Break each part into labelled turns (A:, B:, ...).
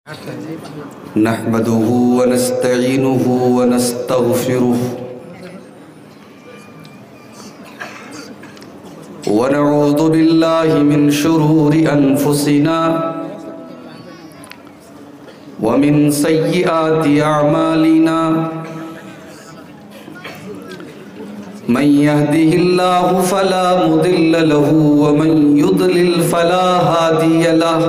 A: نحمده ونستعينه ونستغفره ونعوذ بالله من شرور أنفسنا ومن سيئات أعمالنا من يهده الله فلا مضل له ومن يضلل فلا هادي له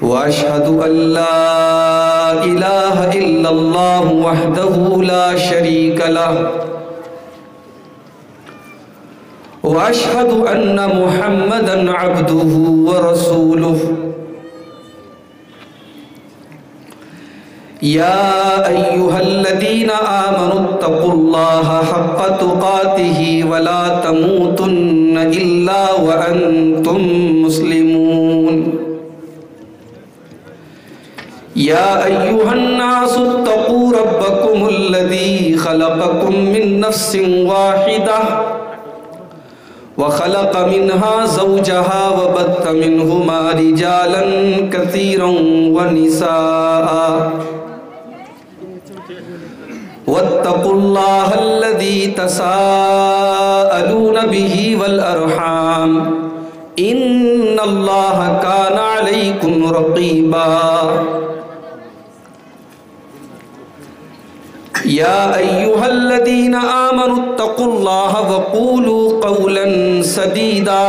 A: وأشهد أن لا إله إلا الله وحده لا شريك له وأشهد أن محمدًا عبده ورسوله يا أيها الذين آمنوا اتقوا الله حق تقاته ولا تموتن إلا وأنتم مسلمون يا أيها الناس اتقوا ربكم الذي خلقكم من نفس واحدة وخلق منها زوجها وبث منهما رجالا كثيرا ونساء واتقوا الله الذي تساءلون به والأرحام إن الله كان عليكم رقيبا يا أيها الذين آمنوا اتقوا الله وقولوا قولا سديدا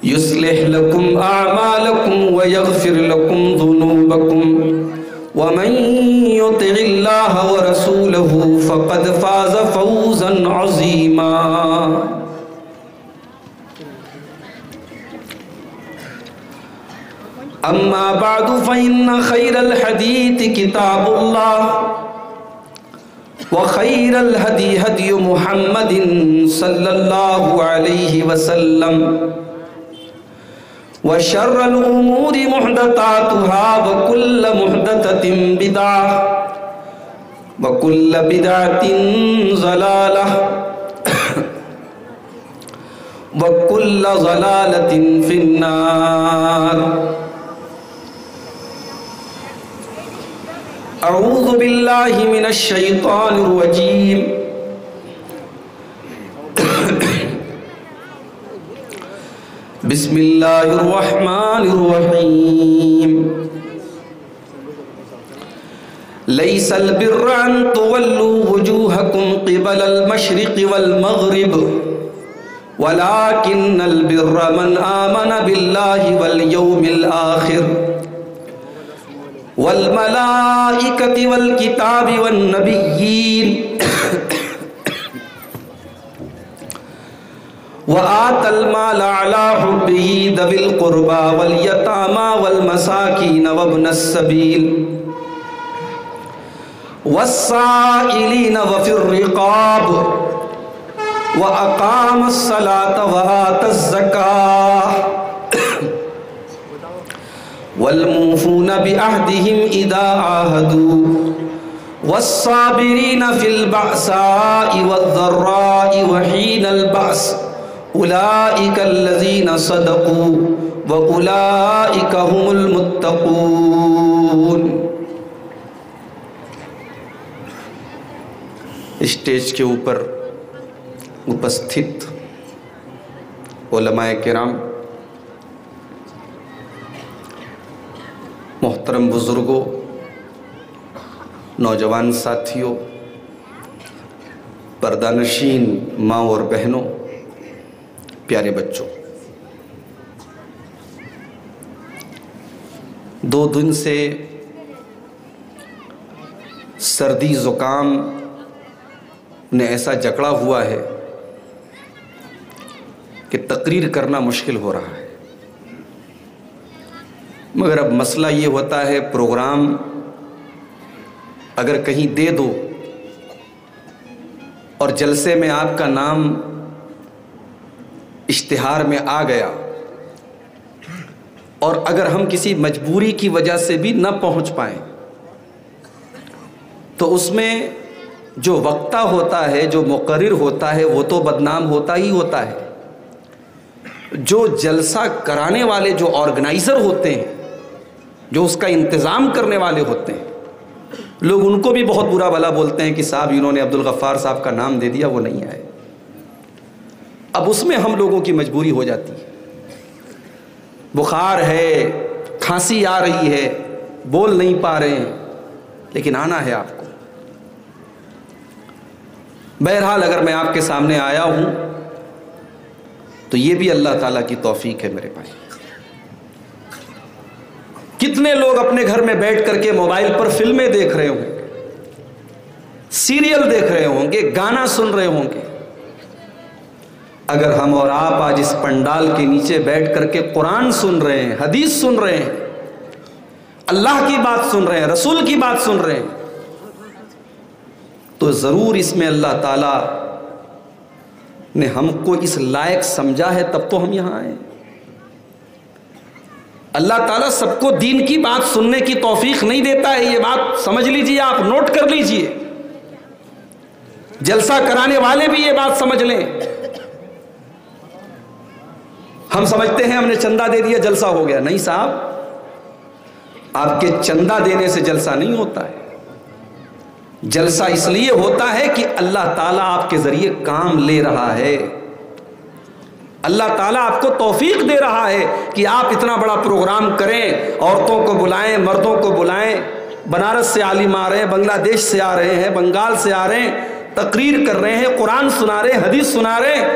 A: يصلح لكم أعمالكم ويغفر لكم ذنوبكم ومن يطع الله ورسوله فقد فاز فوزا عظيما أما بعد فإن خير الحديث كتاب الله وخير الهدي هدي محمد صلى الله عليه وسلم وشر الأمور محدثاتها وكل محدثة بدعة وكل بدعة ضلالة وكل ضلالة في النار أعوذ بالله من الشيطان الرجيم بسم الله الرحمن الرحيم ليس البر أن تولوا وجوهكم قبل المشرق والمغرب ولكن البر من آمن بالله واليوم الآخر والملائكة والكتاب والنبيين وآتى المال على حبه ذوي القربى واليتامى والمساكين وابن السبيل والسائلين وفي الرقاب وأقام الصلاة وآتى الزكاة والموفون بعهدهم إذا عاهدوا والصابرين في البأساء والضراء وحين البأس أولئك الذين صدقوا وأولئك هم المتقون. اسٹیج کے اوپر اپستھت علماء کرام، محترم بزرگوں، نوجوان ساتھیوں، پردہ نشین ماں اور بہنوں، پیارے بچوں، 2 دن سے سردی زکام نے ایسا جکڑا ہوا ہے کہ تقریر کرنا مشکل ہو رہا ہے، مگر اب مسئلہ یہ ہوتا ہے پروگرام اگر کہیں دے دو اور جلسے میں آپ کا نام اشتہار میں آ گیا اور اگر ہم کسی مجبوری کی وجہ سے بھی نہ پہنچ پائیں تو اس میں جو وقتہ ہوتا ہے، جو مقرر ہوتا ہے، وہ تو بدنام ہوتا ہی ہوتا ہے، جو جلسہ کرانے والے جو آرگنائزر ہوتے ہیں، جو اس کا انتظام کرنے والے ہوتے ہیں، لوگ ان کو بھی بہت برا بھلا بولتے ہیں کہ صاحب انہوں نے عبدالغفار صاحب کا نام دے دیا، وہ نہیں آئے۔ اب اس میں ہم لوگوں کی مجبوری ہو جاتی ہے، بخار ہے، کھانسی آ رہی ہے، بول نہیں پا رہے ہیں، لیکن آنا ہے آپ کو۔ بہرحال اگر میں آپ کے سامنے آیا ہوں تو یہ بھی اللہ تعالیٰ کی توفیق ہے میرے بھائی۔ کتنے لوگ اپنے گھر میں بیٹھ کر کے موبائل پر فلمیں دیکھ رہے ہوں گے، سیریل دیکھ رہے ہوں گے، گانا سن رہے ہوں گے۔ اگر ہم اور آپ آج اس پنڈال کے نیچے بیٹھ کر کے قرآن سن رہے ہیں، حدیث سن رہے ہیں، اللہ کی بات سن رہے ہیں، رسول کی بات سن رہے ہیں، تو ضرور اس میں اللہ تعالیٰ نے ہم کو اس لائق سمجھا ہے، تب تو ہم یہاں آئے۔ اللہ تعالیٰ سب کو دین کی بات سننے کی توفیق نہیں دیتا ہے، یہ بات سمجھ لیجئے، آپ نوٹ کر لیجئے۔ جلسہ کرانے والے بھی یہ بات سمجھ لیں۔ ہم سمجھتے ہیں ہم نے چندہ دے دیا جلسہ ہو گیا، نہیں صاحب، آپ کے چندہ دینے سے جلسہ نہیں ہوتا ہے۔ جلسہ اس لیے ہوتا ہے کہ اللہ تعالیٰ آپ کے ذریعے کام لے رہا ہے، اللہ تعالیٰ آپ کو توفیق دے رہا ہے کہ آپ اتنا بڑا پروگرام کریں، عورتوں کو بلائیں، مردوں کو بلائیں، بنارس سے عالم آ رہے ہیں، بنگلہ دیش سے آ رہے ہیں، بنگال سے آ رہے ہیں، تقریر کر رہے ہیں، قرآن سنا رہے ہیں، حدیث سنا رہے ہیں۔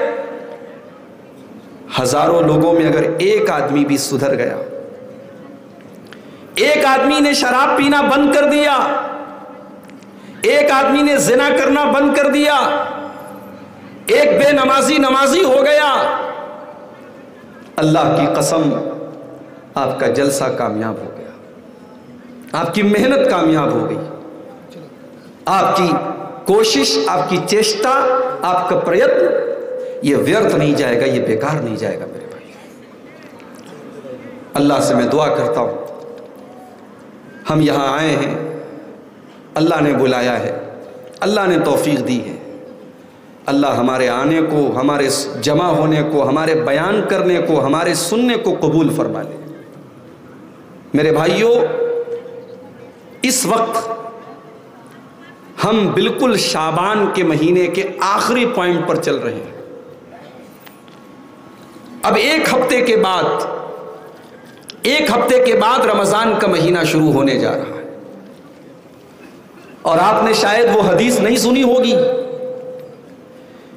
A: ہزاروں لوگوں میں اگر ایک آدمی بھی سدھر گیا، ایک آدمی نے شراب پینا بند کر دیا، ایک آدمی نے زنا کرنا بند کر دیا، ایک بے نمازی ہو گیا، اللہ کی قسم آپ کا جلسہ کامیاب ہو گیا، آپ کی محنت کامیاب ہو گئی، آپ کی کوشش، آپ کی چیشٹا، آپ کا پریتن یہ ویرتھ نہیں جائے گا، یہ بیکار نہیں جائے گا میرے بھائی۔ اللہ سے میں دعا کرتا ہوں، ہم یہاں آئے ہیں، اللہ نے بلایا ہے، اللہ نے توفیق دی ہے، اللہ ہمارے آنے کو، ہمارے جمع ہونے کو، ہمارے بیان کرنے کو، ہمارے سننے کو قبول فرما لے۔ میرے بھائیوں، اس وقت ہم بالکل شعبان کے مہینے کے آخری پوائنٹ پر چل رہے ہیں۔ اب ایک ہفتے کے بعد رمضان کا مہینہ شروع ہونے جا رہا ہے، اور آپ نے شاید وہ حدیث نہیں سنی ہوگی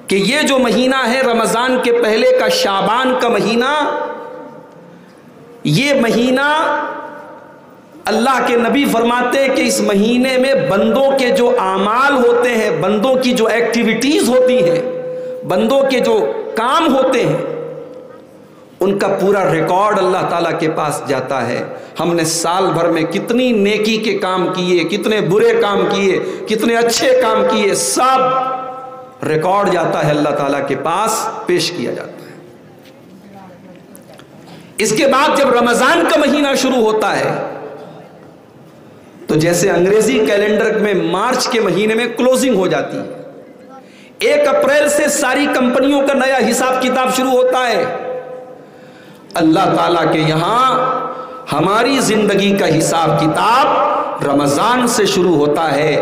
A: کہ یہ جو مہینہ ہے رمضان کے پہلے کا، شعبان کا مہینہ، یہ مہینہ اللہ کے نبی فرماتے ہیں کہ اس مہینے میں بندوں کے جو اعمال ہوتے ہیں، بندوں کی جو ایکٹیویٹیز ہوتی ہیں، بندوں کے جو کام ہوتے ہیں، ان کا پورا ریکارڈ اللہ تعالیٰ کے پاس جاتا ہے۔ ہم نے سال بھر میں کتنی نیکی کے کام کیے، کتنے برے کام کیے، کتنے اچھے کام کیے، سب ریکارڈ جاتا ہے اللہ تعالیٰ کے پاس، پیش کیا جاتا ہے۔ اس کے بعد جب رمضان کا مہینہ شروع ہوتا ہے تو جیسے انگریزی کیلنڈر میں مارچ کے مہینے میں کلوزنگ ہو جاتی ہے، 1 اپریل سے ساری کمپنیوں کا نیا حساب کتاب شروع ہوتا ہے۔ اللہ تعالیٰ کے یہاں ہماری زندگی کا حساب کتاب رمضان سے شروع ہوتا ہے۔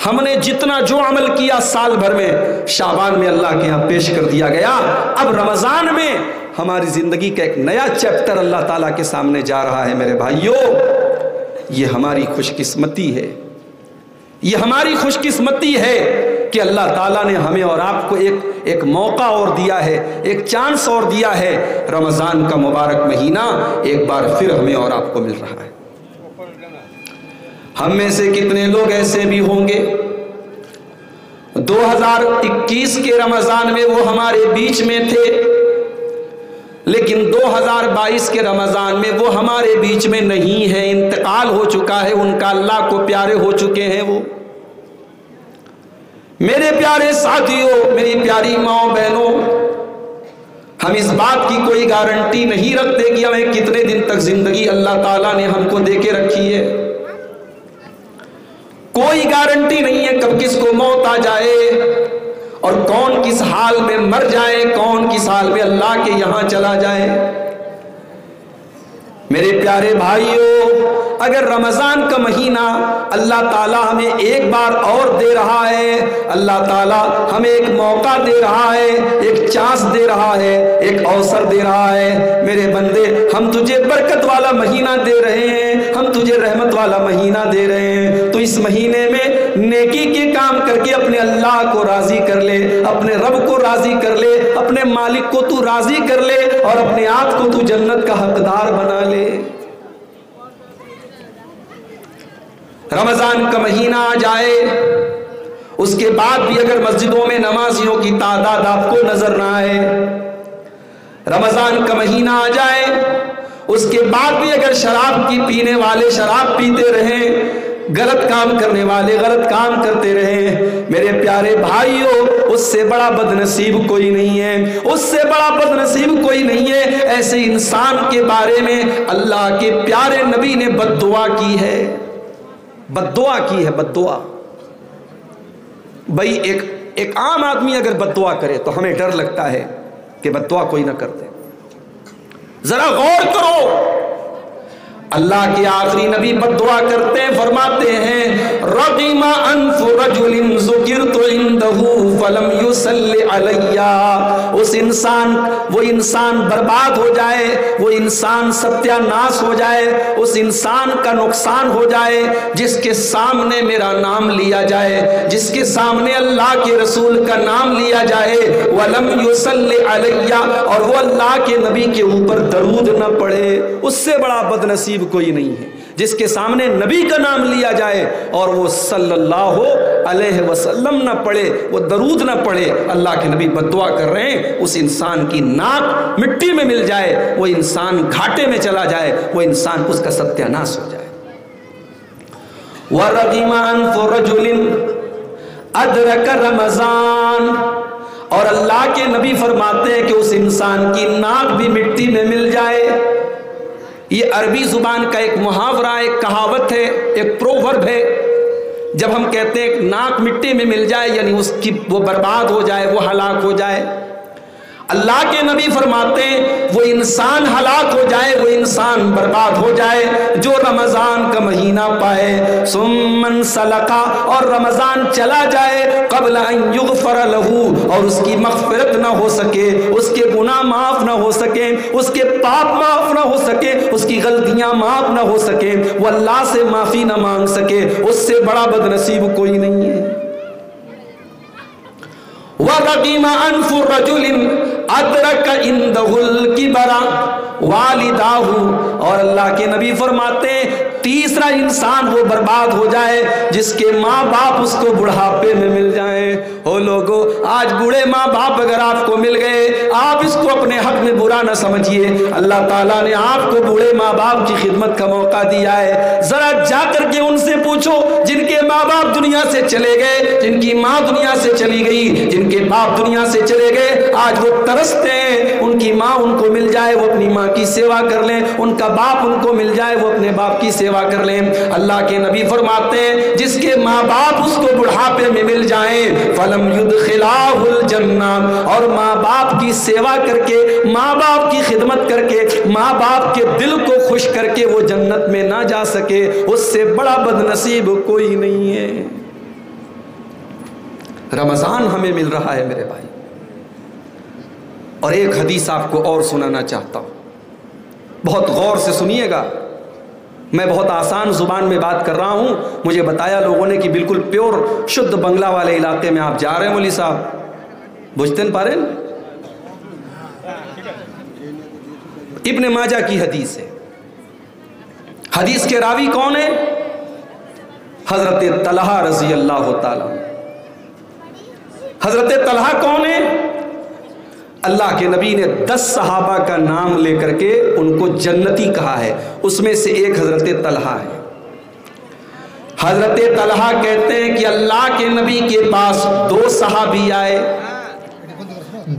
A: ہم نے جتنا جو عمل کیا سال بھر میں، شعبان میں اللہ کے یہاں پیش کر دیا گیا۔ اب رمضان میں ہماری زندگی کا ایک نیا چیپٹر اللہ تعالیٰ کے سامنے جا رہا ہے۔ میرے بھائیوں، یہ ہماری خوش قسمتی ہے، یہ ہماری خوش قسمتی ہے کہ اللہ تعالیٰ نے ہمیں اور آپ کو ایک موقع اور دیا ہے، ایک چانس اور دیا ہے۔ رمضان کا مبارک مہینہ ایک بار پھر ہمیں اور آپ کو مل رہا ہے۔ ہم میں سے کتنے لوگ ایسے بھی ہوں گے 2021 کے رمضان میں وہ ہمارے بیچ میں تھے، لیکن 2022 کے رمضان میں وہ ہمارے بیچ میں نہیں ہے، انتقال ہو چکا ہے، ان کا اللہ کو پیارے ہو چکے ہیں وہ۔ میرے پیارے ساتھیوں، میری پیاری ماں بہنوں، ہم اس بات کی کوئی گارنٹی نہیں رکھتے کہ ہمیں کتنے دن تک زندگی اللہ تعالیٰ نے ہم کو دے کے رکھی ہے۔ کوئی گارنٹی نہیں ہے کب کس کو موت آ جائے اور کون کس حال میں مر جائے، کون کس حال میں اللہ کے یہاں چلا جائے۔ میرے پیارے بھائیوں، اگر رمضان کا مہینہ اللہ تعالیٰ ہمیں ایک بار اور دے رہا ہے، اللہ تعالیٰ ہمیں ایک موقع دے رہا ہے، ایک چانس دے رہا ہے، ایک اوسر دے رہا ہے، میرے بندے ہم تجھے برکت والا مہینہ دے رہے ہیں، ہم تجھے رحمت والا مہینہ دے رہے ہیں، تو اس مہینے میں نیکی کے کام کر کے اپنے اللہ کو راضی کر لے، اپنے رب کو راضی کر لے، اپنے مالک کو تو راضی کر لے، اور اپنے آپ کو تو جنت کا حقدار بنا لے۔ رمضان کا مہینہ آ جائے، اس کے بعد بھی اگر مسجدوں میں نمازیوں کی تعداد آپ کو نظر نہ آئے، رمضان کا مہینہ آ جائے، اس کے بعد بھی اگر شراب کی پینے والے شراب پیتے رہیں، غلط کام کرنے والے غلط کام کرتے رہیں، میرے پیارے بھائیوں، اس سے بڑا بد نصیب کوئی نہیں ہے، اس سے بڑا بد نصیب کوئی نہیں ہے۔ ایسے انسان کے بارے میں اللہ کے پیارے نبی نے بد دعا کی ہے، بد دعا کی ہے، بد دعا۔ بھائی ایک عام آدمی اگر بد دعا کرے تو ہمیں ڈر لگتا ہے کہ بد دعا کوئی نہ کرتے، ذرا غور کرو، اللہ کے آخری نبی بد دعا کرتے ہیں، فرماتے ہیں رغم انف رجل ذکرت عنده فلم يصلی علی، وہ انسان برباد ہو جائے، وہ انسان ستیہ ناش ہو جائے، اس انسان کا نقصان ہو جائے جس کے سامنے میرا نام لیا جائے، جس کے سامنے اللہ کے رسول کا نام لیا جائے، ولم يصلی علی، اور وہ اللہ کے نبی کے اوپر درود نہ پڑھے، اس سے بڑا بد نصیب کوئی نہیں ہے۔ جس کے سامنے نبی کا نام لیا جائے اور وہ صلی اللہ علیہ وسلم نہ پڑھے، وہ درود نہ پڑھے، اللہ کے نبی بد دعا کر رہے ہیں، اس انسان کی ناک مٹی میں مل جائے، وہ انسان گھاٹے میں چلا جائے، وہ انسان اس کا ستیہ ناش ہو جائے۔ وَرَغِمَ أَنفُ رَجُلٍ أَدْرَكَ رَمَضَانَ، اور اللہ کے نبی فرماتے ہیں کہ اس انسان کی ناک بھی مٹی میں مل جائے۔ یہ عربی زبان کا ایک محاورہ، ایک کہاوت ہے، ایک پروورب ہے۔ جب ہم کہتے ہیں کہ ناک مٹی میں مل جائے، یعنی اس کی وہ برباد ہو جائے، وہ ہلاک ہو جائے۔ اللہ کے نبی فرماتے ہیں وہ انسان ہلاک ہو جائے، وہ انسان برباد ہو جائے جو رمضان کا مہینہ پائے، ثم انسلخ، اور رمضان چلا جائے، قبل ان یغفر لہ، اور اس کی مغفرت نہ ہو سکے، اس کے گناہ معاف نہ ہو سکے، اس کے پاپ معاف نہ ہو سکے، اس کی غلطیاں معاف نہ ہو سکے، وہ اللہ سے معافی نہ مانگ سکے، اس سے بڑا بد نصیب کوئی نہیں ہے۔ وَرَغِمَ أَنفُ رَجُلٍ أَدْرَكَ عِندَهُ الْكِبَرَ وَالِدَاهُ، اور اللہ کے نبی فرماتے ہیں تیسرا انسان وہ برباد ہو جائے جس کے ماں باپ اس کو بڑھاپے میں مل جائیں۔ او لوگو، آج بوڑھے ماں باپ اگر آپ کو مل گئے، آپ اس کو اپنے حق میں برا نہ سمجھیے، اللہ تعالیٰ نے آپ کو بوڑھے ماں باپ کی خدمت کا موقع دیا ہے۔ ذرا جا کر کے ان سے پوچھو جن کے ماں باپ دنیا سے چلے گئے، جن کی ماں دنیا سے چلی گئی، جن کے باپ دنیا سے چلے گئے، آج وہ ترستے ہیں ان کی ماں ان کو مل جائے، وہ اپنی ماں کی سیوا کر لیں، ان کا باپ ان کو مل جائے، وہ اپنے باپ کی سیوا کر لیں۔ اللہ کے نبی فرماتے ہیں جس کے ماں باپ اس کو بڑھاپے میں مل جائیں، فلم یدخلاه الجنہ، اور ماں باپ کی سیوا کر کے، ماں باپ کی خدمت کر کے، ماں باپ کے دل کو خوش کر کے وہ جنت میں نہ جا سکے، اس سے بڑا بد نصیب کوئی نہیں ہے۔ رمضان ہمیں مل رہا ہے میرے بھائی، اور ایک حدیث آپ کو اور سنانا چاہتا ہوں، بہت غور سے سنیے گا۔ میں بہت آسان زبان میں بات کر رہا ہوں، مجھے بتایا لوگوں نے کہ بالکل پیور شدھ بنگلہ والے علاقے میں آپ جا رہے ہیں مولوی صاحب، بجھتن پا رہے ہیں۔ ابن ماجہ کی حدیث ہے، حدیث کے راوی کون ہے؟ حضرت طلحہ رضی اللہ تعالیٰ۔ حضرت طلحہ کون ہے؟ اللہ کے نبی نے 10 صحابہ کا نام لے کر کے ان کو جنتی کہا ہے، اس میں سے ایک حضرت طلحہ ہے۔ حضرت طلحہ کہتے ہیں کہ اللہ کے نبی کے پاس 2 صحابی آئے،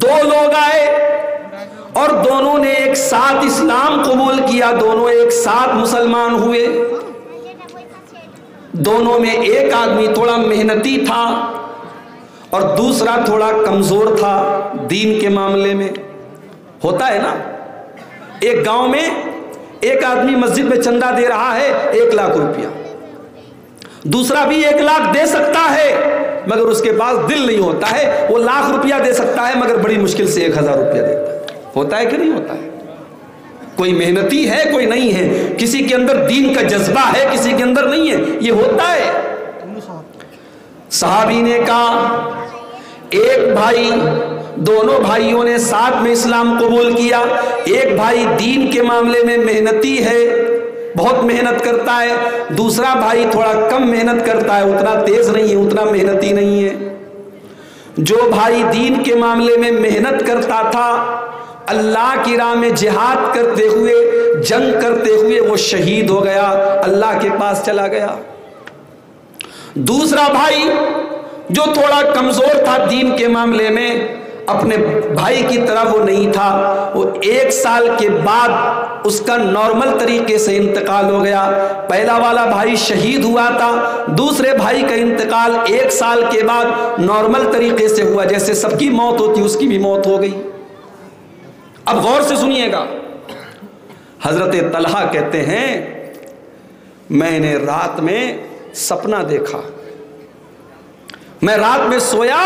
A: 2 لوگ آئے، اور دونوں نے ایک ساتھ اسلام قبول کیا، دونوں ایک ساتھ مسلمان ہوئے۔ دونوں میں ایک آدمی تھوڑا محنتی تھا اور دوسرا تھوڑا کمزور تھا دین کے معاملے میں. ہوتا ہے نا, ایک گاؤں میں ایک آدمی مسجد میں چندہ دے رہا ہے 1 لاکھ روپیہ, دوسرا بھی 1 لاکھ دے سکتا ہے مگر اس کے پاس دل نہیں ہوتا ہے, وہ 1 لاکھ روپیہ دے سکتا ہے مگر بڑی مشکل سے 1000 روپیہ دیتا ہے. ہوتا ہے کہ نہیں ہوتا ہے؟ کوئی محنتی ہے کوئی نہیں ہے, کسی کے اندر دین کا جذبہ ہے کسی کے اندر نہیں ہے, یہ ہوتا ہے. صحابی نے کہا ایک بھائی, دونوں بھائیوں نے ساتھ میں اسلام قبول کیا, ایک بھائی دین کے معاملے میں محنتی ہے, بہت محنت کرتا ہے, دوسرا بھائی تھوڑا کم محنت کرتا ہے, اتنا تیز نہیں ہے, اتنا محنتی نہیں ہے. جو بھائی دین کے معاملے میں محنت کرتا تھا, اللہ کی راہ میں جہاد کرتے ہوئے, جنگ کرتے ہوئے وہ شہید ہو گیا, اللہ کے پاس چلا گیا. دوسرا بھائی جو تھوڑا کمزور تھا دین کے معاملے میں, اپنے بھائی کی طرح وہ نہیں تھا, وہ 1 سال کے بعد اس کا نارمل طریقے سے انتقال ہو گیا. پہلا والا بھائی شہید ہوا تھا, دوسرے بھائی کا انتقال 1 سال کے بعد نارمل طریقے سے ہوا, جیسے سب کی موت ہوتی اس کی بھی موت ہو گئی. اب غور سے سنیے گا, حضرت طلحہ کہتے ہیں میں نے رات میں سپنا دیکھا, میں رات میں سویا,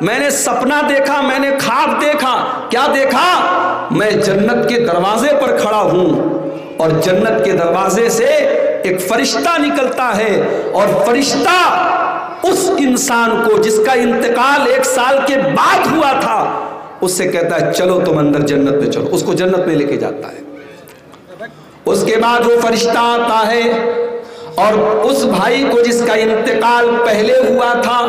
A: میں نے سپنا دیکھا, میں نے خواب دیکھا. کیا دیکھا؟ میں جنت کے دروازے پر کھڑا ہوں اور جنت کے دروازے سے ایک فرشتہ نکلتا ہے, اور فرشتہ اس انسان کو جس کا انتقال 1 سال کے بعد ہوا تھا اس سے کہتا ہے چلو تم اندر جنت میں چلو, اس کو جنت میں لے کے جاتا ہے. اس کے بعد وہ فرشتہ آتا ہے اور اس بھائی کو جس کا انتقال پہلے ہوا تھا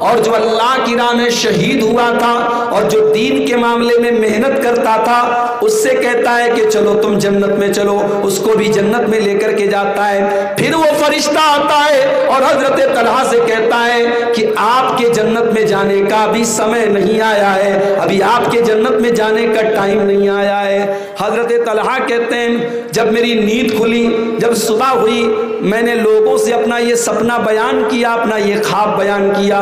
A: اور جو اللہ کی راہ میں شہید ہوا تھا اور جو دین کے معاملے میں محنت کرتا تھا, اس سے کہتا ہے کہ چلو تم جنت میں چلو, اس کو بھی جنت میں لے کر کے جاتا ہے. پھر وہ فرشتہ آتا ہے اور حضرت طلحہ سے کہتا ہے کہ آپ کے جنت میں جانے کا ابھی سمے نہیں آیا ہے, ابھی آپ کے جنت میں جانے کا ٹائم نہیں آیا ہے. حضرت طلحہ کہتے ہیں جب میری نیند کھلی, جب صبح ہوئی, میں نے لوگوں سے اپنا یہ سپنا بیان کیا, اپنا یہ خواب بیان کیا,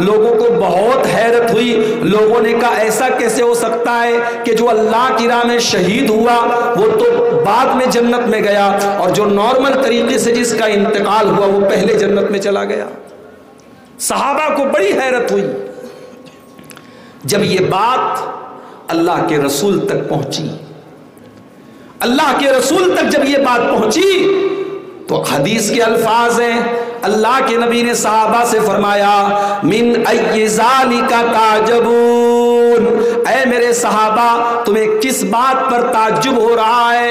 A: لوگوں کو بہت حیرت ہوئی. لوگوں نے کہا ایسا کیسے ہو سکتا ہے کہ جو اللہ کی راہ میں شہید ہوا وہ تو بعد میں جنت میں گیا, اور جو نارمل طریقے سے جس کا انتقال ہوا وہ پہلے جنت میں چلا گیا. صحابہ کو بڑی حیرت ہوئی. جب یہ بات اللہ کے رسول تک پہنچی, اللہ کے رسول تک جب یہ بات پہنچی تو حدیث کے الفاظ ہیں, اللہ کے نبی نے صحابہ سے فرمایا من ای ذالک تعجبون, اے میرے صحابہ تمہیں کس بات پر تعجب ہو رہا ہے,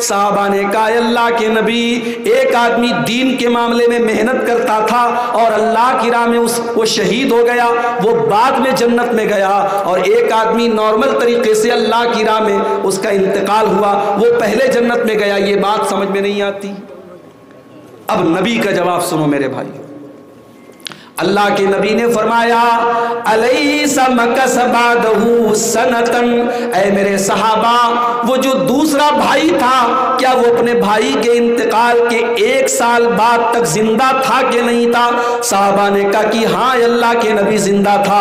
A: صحابہ نے کہا اللہ کے نبی, ایک آدمی دین کے معاملے میں محنت کرتا تھا اور اللہ کی راہ میں وہ شہید ہو گیا, وہ بعد میں جنت میں گیا, اور ایک آدمی نارمل طریقے سے اللہ کی راہ میں اس کا انتقال ہوا, وہ پہلے جنت میں گیا. یہ بات سمجھ میں نہیں آتی. اب نبی کا جواب سنو میرے بھائی. اللہ کے نبی نے فرمایا الیس مکث بعدہ سنتن, اے میرے صحابہ وہ جو دوسرا بھائی تھا کیا وہ اپنے بھائی کے انتقال کے 1 سال بعد تک زندہ تھا کہ نہیں تھا؟ صحابہ نے کہا کہ ہاں اللہ کے نبی زندہ تھا.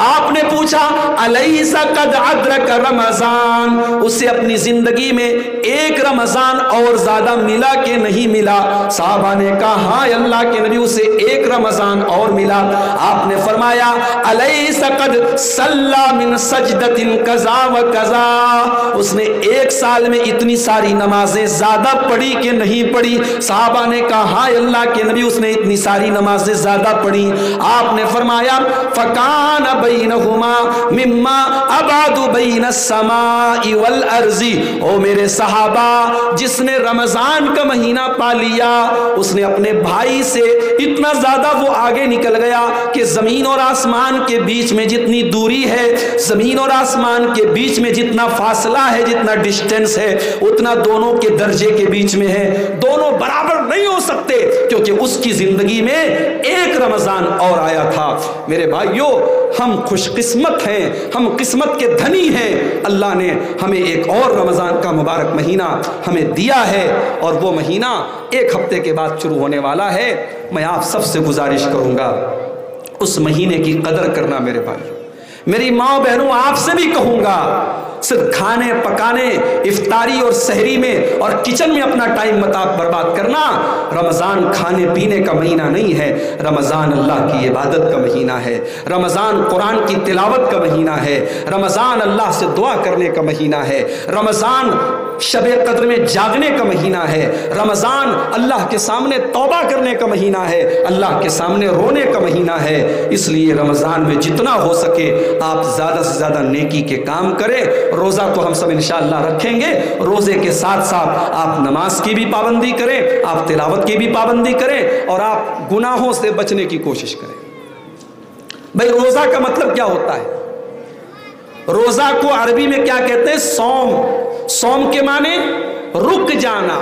A: آپ نے پوچھا الیس قد ادرک رمضان, اسے اپنی زندگی میں 1 رمضان اور زیادہ ملا کہ نہیں ملا؟ صحابہ نے کہا ہاں اللہ کے نبی اسے 1 رمضان اور ملا. آپ نے فرمایا الیس قد صلی من سجدۃ کذا و کذا, اس نے 1 سال میں اتنی ساری نمازیں زیادہ پڑھی کہ نہیں پڑھی؟ صحابہ نے کہا ہاں اللہ کے نبی اس نے اتنی ساری نمازیں زیادہ پڑھی. آپ نے فرمایا فکان بینہما مما ابعد بین السماء والارض, او میرے صحابہ جس نے رمضان کا مہینہ پا لیا اس نے اپنے بھائی سے اتنا زیادہ وہ آگے نکل گیا کہ زمین اور آسمان کے بیچ میں جتنی دوری ہے, زمین اور اور آسمان کے بیچ میں جتنا فاصلہ ہے, جتنا ڈسٹینس ہے, اتنا دونوں کے درجے کے بیچ میں ہے. دونوں برابر نہیں ہو سکتے, کیونکہ اس کی زندگی میں ایک رمضان اور آیا تھا. میرے بھائیوں, ہم خوش قسمت ہیں, ہم قسمت کے دھنی ہیں. اللہ نے ہمیں ایک اور رمضان کا مبارک مہینہ ہمیں دیا ہے, اور وہ مہینہ ایک ہفتے کے بعد شروع ہونے والا ہے. میں آپ سب سے گزارش کروں گا, اس مہینے کی قدر کرنا. میرے بھائی, میری ماں بہنوں, آپ سے بھی کہوں گا, صرف کھانے پکانے, افطاری اور سحری میں اور کچن میں اپنا ٹائم مت برباد کرنا. رمضان کھانے پینے کا مہینہ نہیں ہے, رمضان اللہ کی عبادت کا مہینہ ہے, رمضان قرآن کی تلاوت کا مہینہ ہے, رمضان اللہ سے دعا کرنے کا مہینہ ہے, رمضان شب قدر میں جاگنے کا مہینہ ہے, رمضان اللہ کے سامنے توبہ کرنے کا مہینہ ہے, اللہ کے سامنے رونے کا مہینہ ہے. اس لیے رمضان میں جتنا ہو سکے آپ زیادہ سے زیادہ نیکی کے کام کریں. روزہ تو ہم سب انشاءاللہ رکھیں گے, روزے کے ساتھ ساتھ آپ نماز کی بھی پابندی کریں, آپ تلاوت کی بھی پابندی کریں, اور آپ گناہوں سے بچنے کی کوشش کریں. بھئی روزہ کا مطلب کیا ہوتا ہے؟ روزہ کو عربی میں کیا کہتے ہیں؟ صوم. صوم کے معنی رک جانا,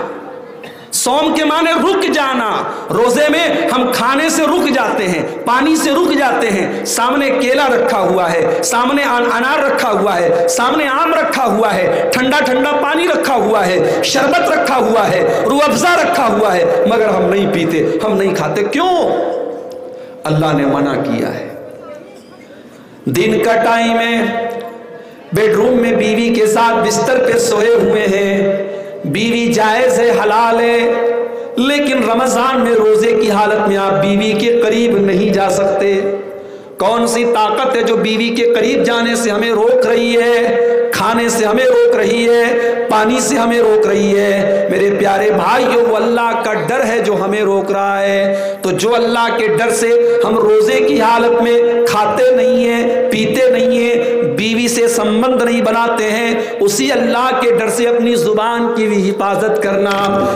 A: صوم کے معنی رک جانا. روزے میں ہم کھانے سے رک جاتے ہیں, پانی سے رک جاتے ہیں. سامنے کیلا رکھا ہوا ہے, سامنے انار رکھا ہوا ہے, سامنے آم رکھا ہوا ہے, ٹھنڈا ٹھنڈا پانی رکھا ہوا ہے, شربت رکھا ہوا ہے, روح افزا رکھا ہوا ہے, مگر ہم نہیں پیتے, ہم نہیں کھاتے. کیوں؟ اللہ نے منع کیا ہے. دن کا ٹائم ہے, بیڈ روم میں بیوی کے ساتھ بستر پہ سوئے ہوئے ہیں, بیوی جائز ہے, حلال ہے, لیکن رمضان میں روزے کی حالت میں آپ بیوی کے قریب نہیں جا سکتے. کون سی طاقت ہے جو بیوی کے قریب جانے سے ہمیں روک رہی ہے, کھانے سے ہمیں روک رہی ہے, پانی سے ہمیں روک رہی ہے؟ میرے پیارے بھائیو, وہ اللہ کا ڈر ہے جو ہمیں روک رہا ہے. تو جو اللہ کے ڈر سے ہم روزے کی حالت میں کھاتے نہیں ہیں, پیتے نہیں ہیں, بیوی سے سمبند نہیں بناتے ہیں, اسی اللہ کے ڈر سے اپنی زبان کی بھی حفاظت کرنا.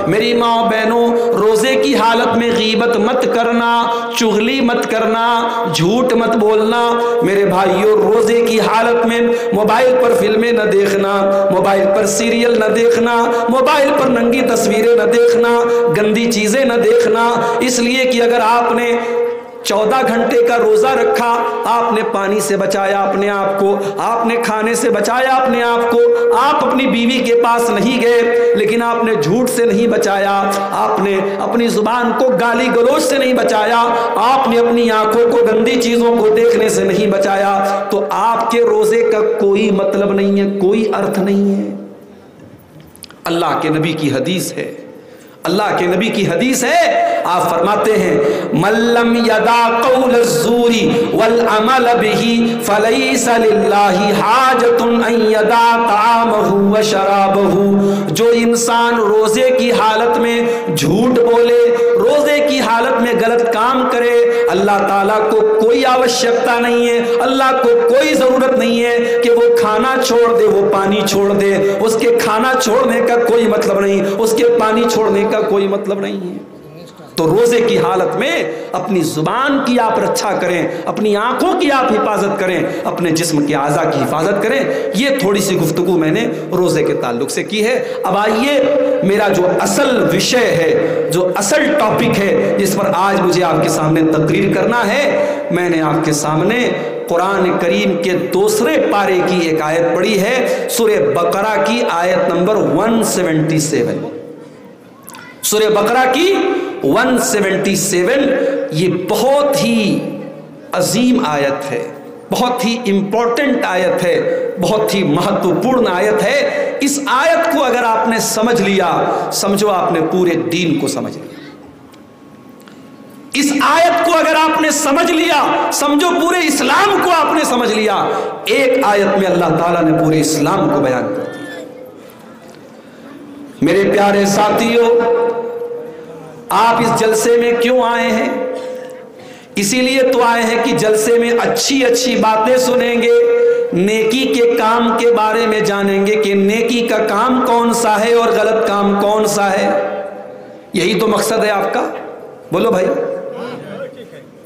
A: میری ماں بہنوں, روزے کی حالت میں غیبت مت کرنا, چغلی مت کرنا, جھوٹ مت بولنا. میرے بھائیوں, روزے کی حالت میں موبائل پر فلمیں نہ دیکھنا, موبائل پر سیریل نہ دیکھنا, موبائل پر ننگی تصویریں نہ دیکھنا, گندی چیزیں نہ دیکھنا. اس لیے کہ اگر آپ نے 14 گھنٹے کا روزہ رکھا, آپ نے پانی سے بچایا اپنے آپ کو, آپ نے کھانے سے بچایا اپنے آپ کو, آپ اپنی بیوی کے پاس نہیں گئے, لیکن آپ نے جھوٹ سے نہیں بچایا, آپ نے اپنی زبان کو گالی گلوچ سے نہیں بچایا, آپ نے اپنی آنکھوں کو گندی چیزوں کو دیکھنے سے نہیں بچایا, تو آپ کے روزے کا کوئی مطلب نہیں ہے, کوئی ارتھ نہیں ہے. اللہ کے نبی کی حدیث ہے, اللہ کے نبی کی حدیث ہے, آپ فرماتے ہیں من لم یدع قول الزور والعمل به فلیس للہ حاجۃ ان یدع طعامہ وشرابہ. جو انسان روزے کی حالت میں جھوٹ بولے, روزے کی حالت میں غلط کام کرے, اللہ تعالیٰ کو کوئی آوشکتا نہیں ہے, اللہ کو کوئی ضرورت نہیں ہے کہ وہ کھانا چھوڑ دے, وہ پانی چھوڑ دے. اس کے کھانا چھوڑنے کا کوئی مطلب نہیں, اس کے پانی چھوڑنے کا کوئی مطلب نہیں ہے. تو روزے کی حالت میں اپنی زبان کی آپ رکھا کریں, اپنی آنکھوں کی آپ حفاظت کریں, اپنے جسم کے اعضاء کی حفاظت کریں. یہ تھوڑی سی گفتگو میں نے روزے کے تعلق سے کی ہے. اب آئیے میرا جو اصل وشے ہے, جو اصل ٹاپک ہے جس پر آج مجھے آپ کے سامنے تقریر کرنا ہے, میں نے آپ کے سامنے قرآن کریم کے دوسرے پارے کی ایک آیت پڑھی ہے, سورہ بقرہ کی آیت نمبر 177. سورہ بقرہ کی 177. یہ بہت ہی عظیم آیت ہے, بہت ہی امپورٹنٹ آیت ہے, بہت ہی مہتوپورن آیت ہے. اس آیت کو اگر آپ نے سمجھ لیا, سمجھو آپ نے پورے دین کو سمجھ لیا. اس آیت کو اگر آپ نے سمجھ لیا, سمجھو پورے اسلام کو آپ نے سمجھ لیا. ایک آیت میں اللہ تعالیٰ نے پورے اسلام کو بیان کر دیا. میرے پیارے ساتھیوں, آپ اس جلسے میں کیوں آئے ہیں؟ اسی لیے تو آئے ہیں کہ جلسے میں اچھی اچھی باتیں سنیں گے, نیکی کے کام کے بارے میں جانیں گے کہ نیکی کا کام کون سا ہے اور غلط کام کون سا ہے. یہی تو مقصد ہے آپ کا. بولو بھائی,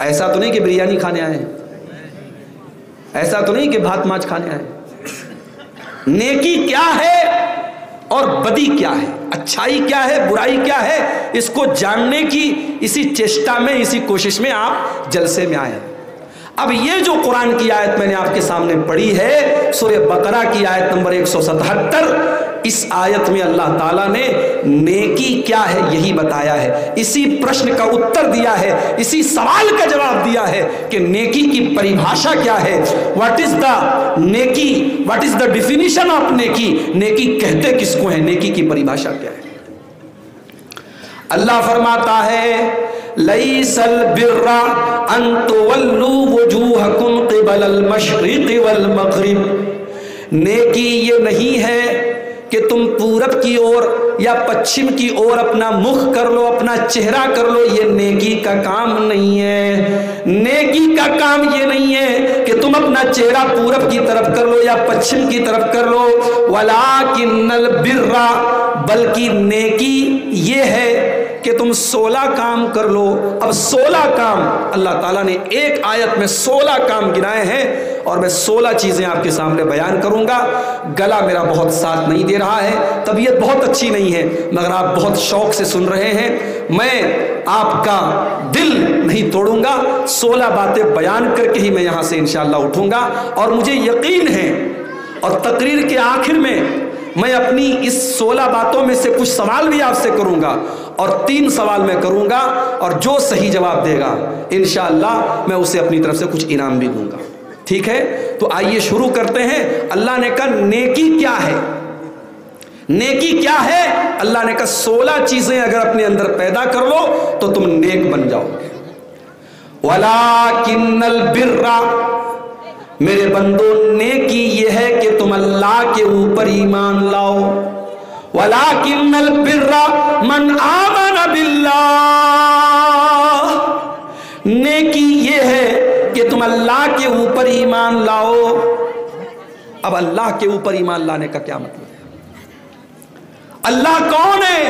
A: ایسا تو نہیں کہ بریانی کھانے آئے ہیں, ایسا تو نہیں کہ بھات ماچھ کھانے آئے ہیں. نیکی کیا ہے اور بدی کیا ہے، اچھائی کیا ہے، برائی کیا ہے، اس کو جاننے کی اسی چیشٹا میں، اسی کوشش میں آپ جلسے میں آئے۔ اب یہ جو قرآن کی آیت میں نے آپ کے سامنے پڑھی ہے، سورہ بقرہ کی آیت نمبر 177، اس آیت میں اللہ تعالیٰ نے نیکی کیا ہے یہی بتایا ہے، اسی پرشن کا اتر دیا ہے، اسی سوال کا جواب دیا ہے کہ نیکی کی پریبھاشا کیا ہے، واٹ از دا نیکی، what is the definition of نیکی، نیکی کہتے کس کو ہے، نیکی کی پریبھاشا کیا ہے۔ اللہ فرماتا ہے لیس البر ان تولوا وجوہکم قبل المشرق والمغرب، نیکی یہ نہیں ہے کہ تم پورب کی اور یا پچھم کی اور اپنا مخ کر لو، اپنا چہرہ کر لو، یہ نیکی کا کام نہیں ہے۔ نیکی کا کام یہ نہیں ہے کہ تم اپنا چہرہ پورب کی طرف کر لو یا پچھم کی طرف کر لو، ولکن البر، بلکہ نیکی یہ ہے کہ تم 16 کام کر لو۔ اب 16 کام اللہ تعالیٰ نے ایک آیت میں 16 کام گنائے ہیں، اور میں 16 چیزیں آپ کے سامنے بیان کروں گا۔ گلا میرا بہت ساتھ نہیں دے رہا ہے، طبیعت بہت اچھی نہیں ہے، مگر آپ بہت شوق سے سن رہے ہیں، میں آپ کا دل نہیں توڑوں گا، 16 باتیں بیان کر کے ہی میں یہاں سے انشاءاللہ اٹھوں گا۔ اور مجھے یقین ہے، اور تقریر کے آخر میں میں اپنی اس 16 باتوں میں سے کچھ سوال بھی آپ سے کروں گا، اور 3 سوال میں کروں گا، اور جو صحیح جواب دے گا انشاءاللہ میں اسے اپنی طرف سے کچھ انعام بھی دوں گا، ٹھیک ہے؟ تو آئیے شروع کرتے ہیں۔ اللہ نے کہا نیکی کیا ہے، نیکی کیا ہے؟ اللہ نے کہا 16 چیزیں اگر اپنے اندر پیدا کر لو تو تم نیک بن جاؤ گے۔ وَلَٰكِنَّ الْبِرَّ، میرے بندو نیکی یہ ہے کہ تم اللہ کے اوپر ایمان لاؤ۔ وَلَٰكِنَّ الْبِرَّ مَنْ آمَنَ بِاللَّهِ، نیکی یہ ہے کہ تم اللہ کے اوپر ایمان لاؤ۔ اب اللہ کے اوپر ایمان لانے کا کیا مطلب ہے؟ اللہ کون ہے؟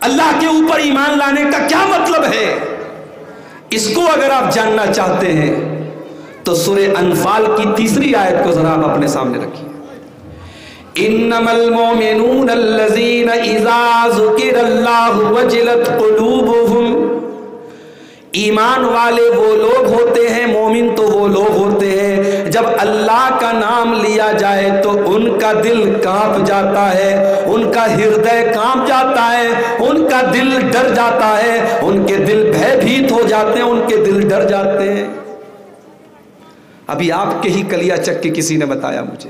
A: اللہ کے اوپر ایمان لانے کا کیا مطلب ہے؟ اس کو اگر آپ جاننا چاہتے ہیں تو سورہ انفال کی 3 آیت کو ذرا آپ اپنے سامنے رکھیے۔ انما المؤمنون الذین اذا ذکر اللہ وجلت قلوبهم، ایمان والے وہ لوگ ہوتے ہیں، مومن تو وہ لوگ ہوتے ہیں جب اللہ کا نام لیا جائے تو ان کا دل کانپ جاتا ہے، ان کا ہردے کانپ جاتا ہے، ان کا دل ڈر جاتا ہے، ان کے دل بھے بھیت ہو جاتے ہیں، ان کے دل ڈر جاتے ہیں۔ ابھی آپ کے ہی کلیا چک کے کسی نے بتایا مجھے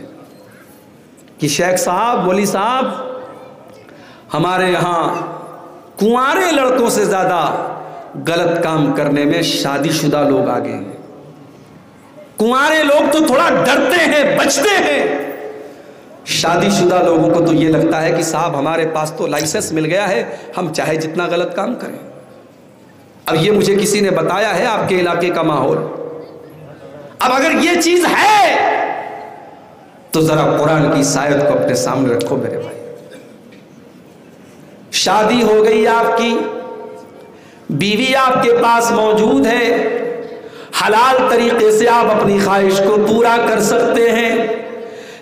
A: کہ شیخ صاحب، ولی صاحب، ہمارے یہاں کنوارے لڑکوں سے زیادہ غلط کام کرنے میں شادی شدہ لوگ آگے ہیں۔ کنوارے لوگ تو تھوڑا ڈرتے ہیں، بچتے ہیں، شادی شدہ لوگوں کو تو یہ لگتا ہے کہ صاحب ہمارے پاس تو لائسنس مل گیا ہے، ہم چاہے جتنا غلط کام کریں۔ اب یہ مجھے کسی نے بتایا ہے آپ کے علاقے کا ماحول۔ اب اگر یہ چیز ہے تو ذرا قرآن کی اس آیت کو اپنے سامنے رکھو میرے بھائی۔ شادی ہو گئی آپ کی، بیوی آپ کے پاس موجود ہے، حلال طریقے سے آپ اپنی خواہش کو پورا کر سکتے ہیں،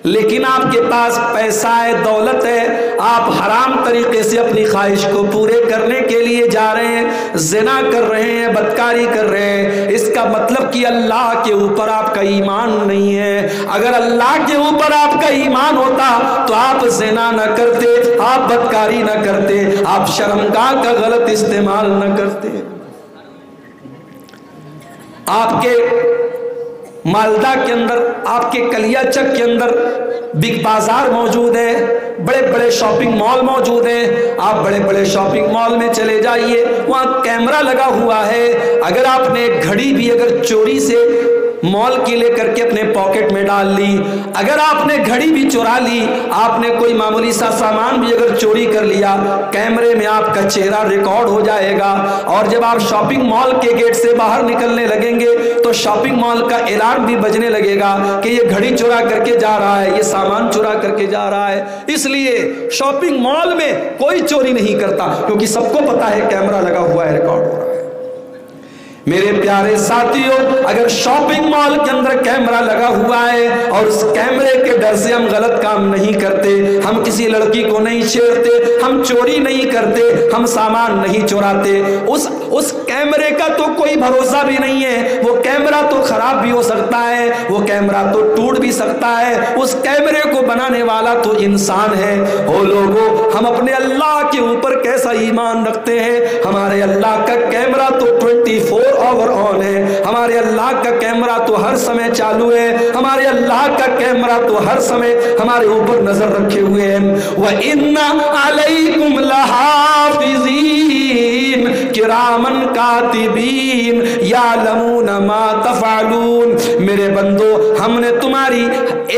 A: لیکن آپ کے پاس پیسہ ہے، دولت ہے، آپ حرام طریقے سے اپنی خواہش کو پورے کرنے کے لیے جا رہے ہیں، زنا کر رہے ہیں، بدکاری کر رہے ہیں، اس کا مطلب کہ اللہ کے اوپر آپ کا ایمان نہیں ہے۔ اگر اللہ کے اوپر آپ کا ایمان ہوتا تو آپ زنا نہ کرتے، آپ بدکاری نہ کرتے، آپ شرمگاہ کا غلط استعمال نہ کرتے۔ آپ کے مالدہ کے اندر، آپ کے کلیا چک کے اندر بگ بازار موجود ہے، بڑے بڑے شاپنگ مال موجود ہیں، آپ بڑے بڑے شاپنگ مال میں چلے جائیے، وہاں کیمرہ لگا ہوا ہے، اگر آپ نے گھڑی بھی اگر چوری سے مال کی لے کر کے اپنے پاکٹ میں ڈال لی، اگر آپ نے گھڑی بھی چورا لی، آپ نے کوئی معمولی سا سامان بھی اگر چوری کر لیا، کیمرے میں آپ کا چہرہ ریکارڈ ہو جائے گا، اور جب آپ شاپنگ مال کے گیٹ سے باہر نکلنے لگیں گے تو شاپنگ مال کا الارم بھی بجنے لگے گا کہ یہ گھڑی چورا کر کے جا رہا ہے، یہ سامان چورا کر کے جا رہا ہے۔ اس لیے شاپنگ مال میں کوئی چوری نہیں کرتا، کیونکہ سب کو پتا ہے کیمرہ لگا ہوا ہے، ریکارڈ ہو رہا ہے۔ میرے پیارے ساتھیوں، اگر شاپنگ مال کے اندر کیمرہ لگا ہوا ہے اور اس کیمرے کے ڈر سے ہم غلط کام نہیں کرتے، ہم کسی لڑکی کو نہیں چھیڑتے، ہم چوری نہیں کرتے، ہم سامان نہیں چوراتے، اس کیمرے کا تو کوئی بھروسہ بھی نہیں ہے، وہ کیمرہ تو خراب بھی ہو سکتا ہے، وہ کیمرہ تو ٹوٹ بھی سکتا ہے، اس کیمرے کو بنانے والا تو انسان ہے۔ او لوگوں، ہم اپنے اللہ کے اوپر کیسا ایمان رکھتے ہیں؟ ہمارے اللہ کا کیمرہ تو 24 آور آن ہے، ہمارے اللہ کا کیمرہ تو ہر سمے چالو ہے، ہمارے اللہ کا کیمرہ تو ہر سمے ہمارے اوپر نظر رکھے ہوئے ہیں۔ وَإِنَّ عَلَيْكُمْ لَحَافِظِينَ كِرَامًا كَاتِبِينَ يَعْلَمُونَ مَا تَفْعَلُونَ۔ میرے بندو، ہم نے تمہاری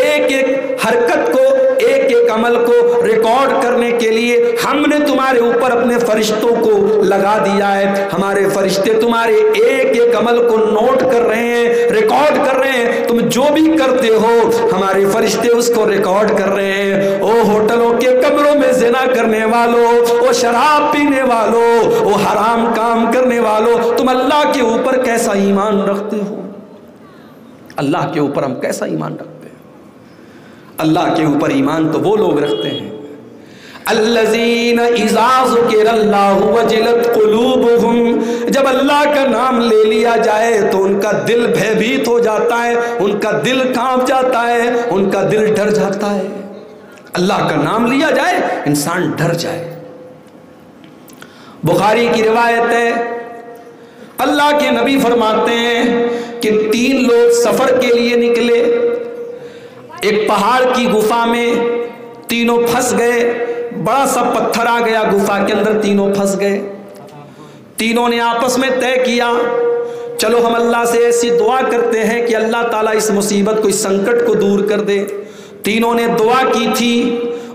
A: ایک ایک حرکت کو، ایک ایک عمل کو ریکارڈ کرنے کے لیے ہم نے تمہارے اوپر اپنے فرشتوں کو لگا دیا ہے۔ ہمارے فرشتے تمہارے ایک ایک عمل کو نوٹ کر رہے ہیں، ریکارڈ کر رہے ہیں۔ تم جو بھی کرتے ہو ہمارے فرشتے اس کو ریکارڈ کر رہے ہیں۔ او ہوٹلوں کے کمروں میں زنا کرنے والوں، او شراب پینے والوں، او حرام کام کرنے والوں، تم اللہ کے اوپر کیسا ایمان رکھتے ہو؟ اللہ کے اوپر ہم کیسا ایمان رکھتے ہیں؟ اللہ کے اوپر ایمان تو وہ لوگ رکھتے ہیں الذین اذا ذکر اللہ وجلت قلوبہم، جب اللہ کا نام لے لیا جائے تو ان کا دل بھیبھیت ہو جاتا ہے، ان کا دل کانپ جاتا ہے، ان کا دل ڈر جاتا ہے۔ اللہ کا نام لیا جائے انسان ڈر جائے۔ بخاری کی روایت ہے، اللہ کے نبی فرماتے ہیں کہ 3 لوگ سفر کے لیے نکلے، ایک پہاڑ کی گفا میں تینوں پھنس گئے، بڑا سا پتھر آ گیا گفا کے اندر، تینوں پھنس گئے۔ تینوں نے آپس میں طے کیا، چلو ہم اللہ سے ایسی دعا کرتے ہیں کہ اللہ تعالیٰ اس مصیبت کو، اس سنکٹ کو دور کر دے۔ تینوں نے دعا کی تھی۔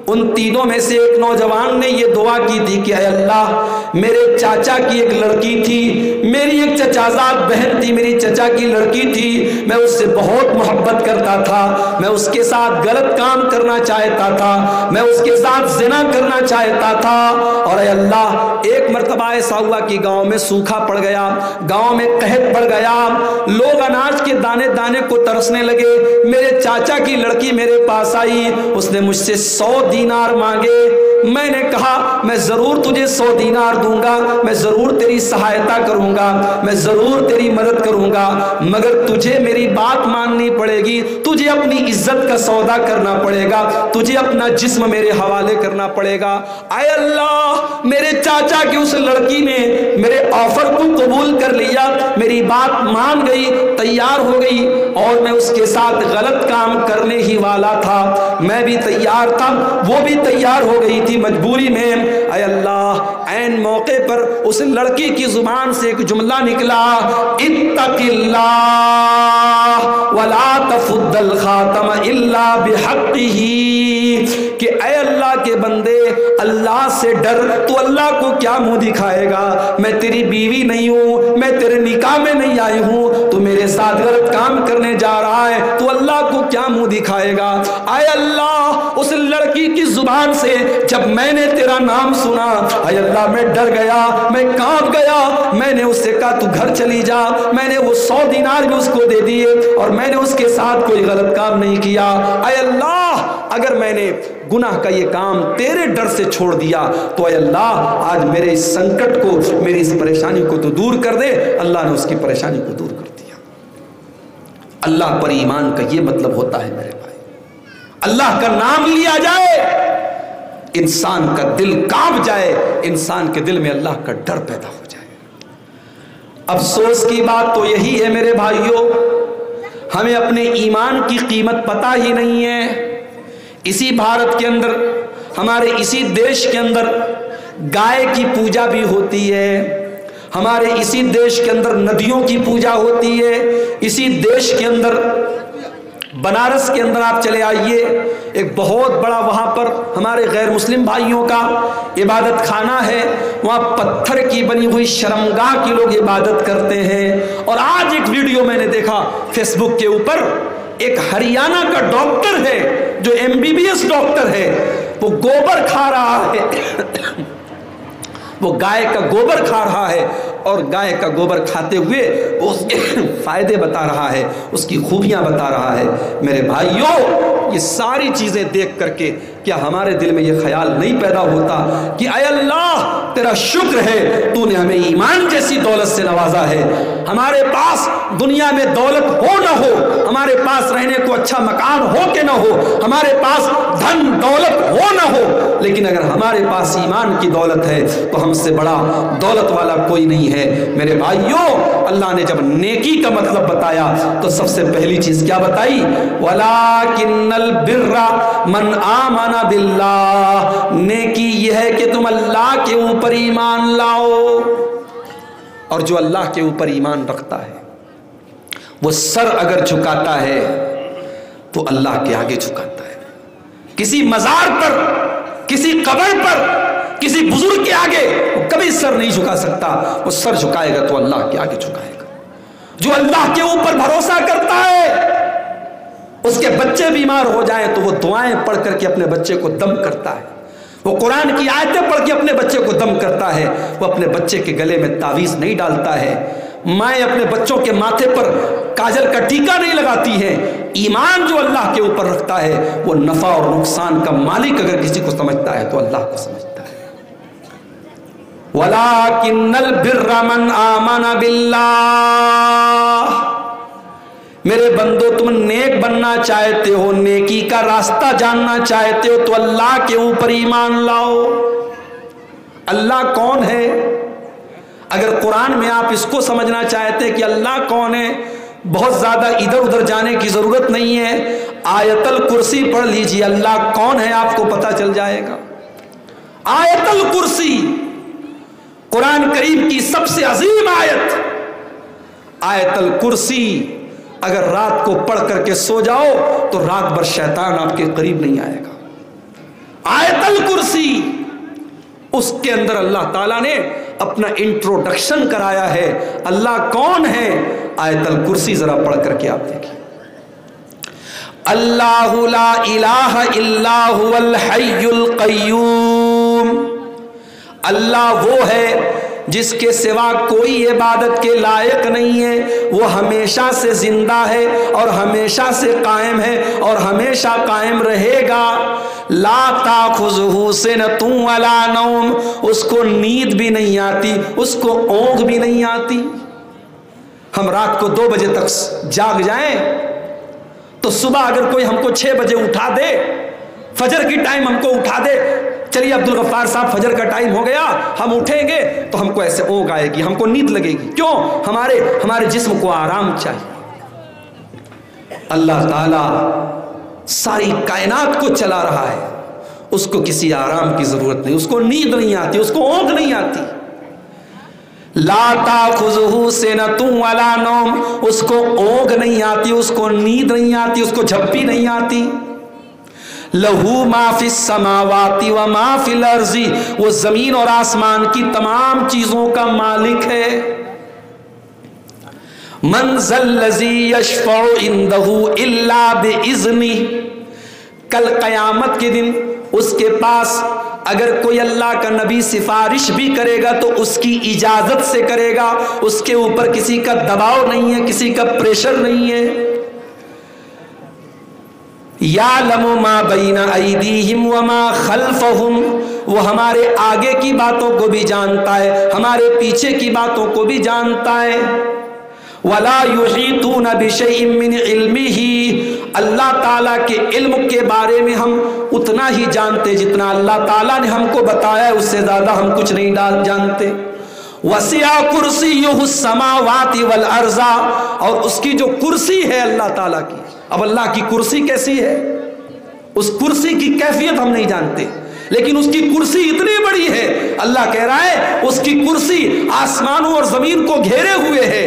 A: ان تینوں میں سے ایک نوجوان نے یہ دعا کی تھی کہ اے اللہ، میرے چاچا کی ایک لڑکی تھی، میری ایک چچازاد بہن تھی، میری چچا کی لڑکی تھی، میں اس سے بہت محبت کرتا تھا، میں اس کے ساتھ غلط کام کرنا چاہتا تھا، میں اس کے ساتھ زنا کرنا چاہتا تھا، اور اے اللہ ایک مرتبہ ایسا ہوا کہ گاؤں میں سوکھا پڑ گیا، گاؤں میں قحط پڑ گیا، لوگ اناج کے دانے دانے کو ترسنے لگے۔ میرے چاچا کی لڑکی میرے پاس آئی، اس نے مجھ سے 100 دینار مانگے۔ میں نے کہا میں ضرور تجھے 100 دینار دوں گا، میں ضرور تیری سہایتا کروں گا، میں ضرور تیری مدد کروں گا، مگر تجھے میری بات ماننی پڑے گی، تجھے اپنی عزت کا سودا کرنا پڑے گا، تجھے اپنا جسم میرے حوالے کرنا پڑے گا۔ اے اللہ، میرے چاچا کی اس لڑکی نے میرے آفر کو قبول کر لیا، میری بات مان گئی، تیار ہو گئی، اور میں اس کے ساتھ غلط کام کرنے ہی والا تھا، میں بھی تیار تھا، وہ بھی تیار ہو گئی تھی مجبوری میں۔ اے اللہ، عین موقع پر اس لڑکی کی زبان سے ایک جملہ نکلا، اتق اللہ ولا تفض الخاتم الا بحقہ، کہ اے اللہ کے بندے، اللہ سے ڈر، تو اللہ کو کیا منہ دکھائے گا؟ میں تیری بیوی نہیں ہوں، میں تیرے نکاح میں نہیں آئی ہوں، تو میرے ساتھ غلط کام کرنے جا رہا ہے، تو اللہ کو کیا منہ دکھائے گا؟ اے اللہ، اس لڑکی کی زبان سے جب میں نے تیرا نام سنا، اے اللہ میں ڈر گیا، میں کانپ گیا، میں نے اس سے کہا تو گھر چلی جا، میں نے وہ 100 دینار بھی اس کو دے دیے، اور میں نے اس کے ساتھ کوئی غلط کام نہیں کیا۔ اے اللہ، اگر میں نے گناہ کا یہ کام تیرے ڈر سے چھوڑ دیا تو اے اللہ آج میرے اس سنکٹ کو، میری اس پریشانی کو تو دور کر دے۔ اللہ نے اس کی پریشانی کو دور کر دیا۔ اللہ پر ایمان کا یہ مطلب ہوتا ہے میرے بھائی، اللہ کا نام لیا جائے، انسان کا دل کانپ جائے، انسان کے دل میں اللہ کا ڈر پیدا ہو جائے۔ افسوس کی بات تو یہی ہے میرے بھائیوں، ہمیں اپنے ایمان کی قیمت پتہ ہی نہیں ہے۔ اسی بھارت کے اندر، ہمارے اسی دیش کے اندر گائے کی پوجا بھی ہوتی ہے، ہمارے اسی دیش کے اندر ندیوں کی پوجا ہوتی ہے، اسی دیش کے اندر بنارس کے اندر آپ چلے آئیے، ایک بہت بڑا وہاں پر ہمارے غیر مسلم بھائیوں کا عبادت خانہ ہے، وہاں پتھر کی بنی ہوئی شرمگاہ کی لوگ عبادت کرتے ہیں۔ اور آج ایک ویڈیو میں نے دیکھا فیس بک کے اوپر، ایک ہریانہ کا ڈاکٹر ہے جو MBBS ڈاکٹر ہے، وہ گوبر کھا رہا ہے، وہ گائے کا گوبر کھا رہا ہے، اور گائے کا گوبر کھاتے ہوئے اس کے فائدے بتا رہا ہے، اس کی خوبیاں بتا رہا ہے۔ میرے بھائیوں، یہ ساری چیزیں دیکھ کر کے کیا ہمارے دل میں یہ خیال نہیں پیدا ہوتا کہ اے اللہ تیرا شکر ہے تو نے ہمیں ایمان جیسی دولت سے نوازا ہے۔ ہمارے پاس دنیا میں دولت ہو نہ ہو، ہمارے پاس رہنے کو اچھا مکان ہو کہ نہ ہو، ہمارے پاس دھن دولت ہو نہ ہو، لیکن اگر ہمارے پاس ایمان کی دولت ہے تو ہم سے بڑا دولت والا کوئی نہیں ہے۔ میرے بھائیوں، اللہ نے جب نیکی کا مطلب بتایا تو سب سے پہلی چیز کیا بتائی؟ وَلَٰكِنَّ الْبِرَّ مَنْ آمَنَ بِاللَّهِ، نیکی یہ ہے کہ تم اللہ کے اوپر ایمان لاؤ، اور جو اللہ کے اوپر ایمان رکھتا ہے وہ سر اگر جھکاتا ہے تو اللہ کے آگے جھکاتا ہے۔ کسی مزار پر، کسی قبر پر، کسی بزرگ کے آگے وہ کبھی سر نہیں جھکا سکتا، وہ سر جھکائے گا تو اللہ کے آگے جھکائے گا۔ جو اللہ کے اوپر بھروسہ کرتا ہے، اس کے بچے بیمار ہو جائیں تو وہ دعائیں پڑھ کر کے اپنے بچے کو دم کرتا ہے، وہ قرآن کی آیتیں پڑھ کے اپنے بچے کو دم کرتا ہے، وہ اپنے بچے کے گلے میں تعویذ نہیں ڈالتا ہے، مائیں اپنے بچوں کے ماتھے پر کاجل کا ٹیکا نہیں لگاتی ہیں۔ ایمان جو اللہ کے اوپر رکھتا ہے وہ نفع اور نقصان کا مالک اگر کسی کو سمجھتا ہے تو اللہ کو سمجھتا ہے۔ وَلَٰكِنَّ الْبِرَّ مَنْ آمَنَ بِاللَّهِ، میرے بندو تم نیک بننا چاہتے ہو، نیکی کا راستہ جاننا چاہتے ہو تو اللہ کے اوپر ایمان لاؤ۔ اللہ کون ہے؟ اگر قرآن میں آپ اس کو سمجھنا چاہتے ہیں کہ اللہ کون ہے، بہت زیادہ ادھر ادھر جانے کی ضرورت نہیں ہے، آیت الکرسی پڑھ لیجئے، اللہ کون ہے آپ کو پتہ چل جائے گا۔ آیت الکرسی قرآن کریم کی سب سے عظیم آیت، آیت الکرسی اگر رات کو پڑھ کر کے سو جاؤ تو رات بھر شیطان آپ کے قریب نہیں آئے گا۔ آیت الکرسی، اس کے اندر اللہ تعالیٰ نے اپنا انٹروڈکشن کرایا ہے، اللہ کون ہے۔ آیت الکرسی ذرا پڑھ کر کے آپ دیکھیں۔ اللہ لا الہ الا هو الحی القیوم، اللہ وہ ہے جس کے سوا کوئی عبادت کے لائق نہیں ہے، وہ ہمیشہ سے زندہ ہے اور ہمیشہ سے قائم ہے اور ہمیشہ قائم رہے گا۔ لا تاخذہ سنۃ ولا نوم، اس کو نیند بھی نہیں آتی، اس کو اونگ بھی نہیں آتی۔ ہم رات کو 2 بجے تک جاگ جائیں تو صبح اگر کوئی ہم کو 6 بجے اٹھا دے، فجر کی ٹائم ہم کو اٹھا دے، چلیے عبدالغفار صاحب فجر کا ٹائم ہو گیا، ہم اٹھیں گے تو ہم کو ایسے اونگ آئے گی، ہم کو نیند لگے گی۔ کیوں؟ ہمارے جسم کو آرام چاہیے۔ اللہ تعالیٰ ساری کائنات کو چلا رہا ہے، اس کو کسی آرام کی ضرورت نہیں، اس کو نیند نہیں آتی، اس کو اونگ نہیں آتی۔ لا تاخذہ سنۃ ولا نوم، اس کو اونگ نہیں آتی، اس کو نیند نہیں آتی، اس کو جھپی نہیں آتی۔ لہو ما فی السماوات و ما فی الارض، وہ زمین اور آسمان کی تمام چیزوں کا مالک ہے۔ من ذا الذی یشفع عندہ الا باذنہ، کل قیامت کے دن اس کے پاس اگر کوئی اللہ کا نبی سفارش بھی کرے گا تو اس کی اجازت سے کرے گا، اس کے اوپر کسی کا دباؤ نہیں ہے، کسی کا پریشر نہیں ہے۔ یعلم ما بین ایدیہم وما خلفہم، وہ ہمارے آگے کی باتوں کو بھی جانتا ہے، ہمارے پیچھے کی باتوں کو بھی جانتا ہے۔ ولا یحیطون بشیء من علمہ، اللہ تعالیٰ کے علم کے بارے میں ہم اتنا ہی جانتے جتنا اللہ تعالیٰ نے ہم کو بتایا ہے، اس سے زیادہ ہم کچھ نہیں جانتے۔ وسع کرسیہ السماوات والارض، اور اس کی جو کرسی ہے اللہ تعالیٰ کی، اب اللہ کی کرسی کیسی ہے، اس کرسی کی کیفیت ہم نہیں جانتے، لیکن اس کی کرسی اتنی بڑی ہے، اللہ کہہ رہا ہے اس کی کرسی آسمانوں اور زمین کو گھیرے ہوئے ہے۔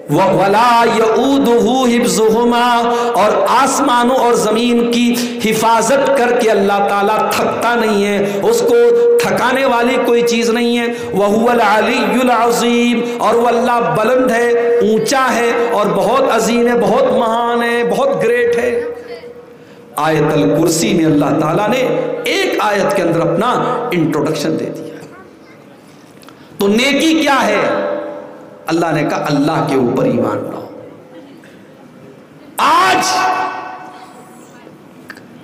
A: وَلَا يَؤُودُهُ حِفْظُهُمَا، اور آسمانوں اور زمین کی حفاظت کر کے اللہ تعالیٰ تھکتا نہیں ہے، اس کو تھکانے والی کوئی چیز نہیں ہے۔ وَهُوَ الْعَلِيُّ الْعَظِيمُ، اور وہ اللہ بلند ہے، اونچا ہے اور بہت عظیم ہے، بہت مہان ہے، بہت گریٹ ہے۔ آیت الکرسی میں اللہ تعالیٰ نے ایک آیت کے اندر اپنا انٹروڈکشن دے دیا۔ تو نیکی کیا ہے؟ اللہ نے کہا اللہ کے اوپر ایمان لاؤ. آج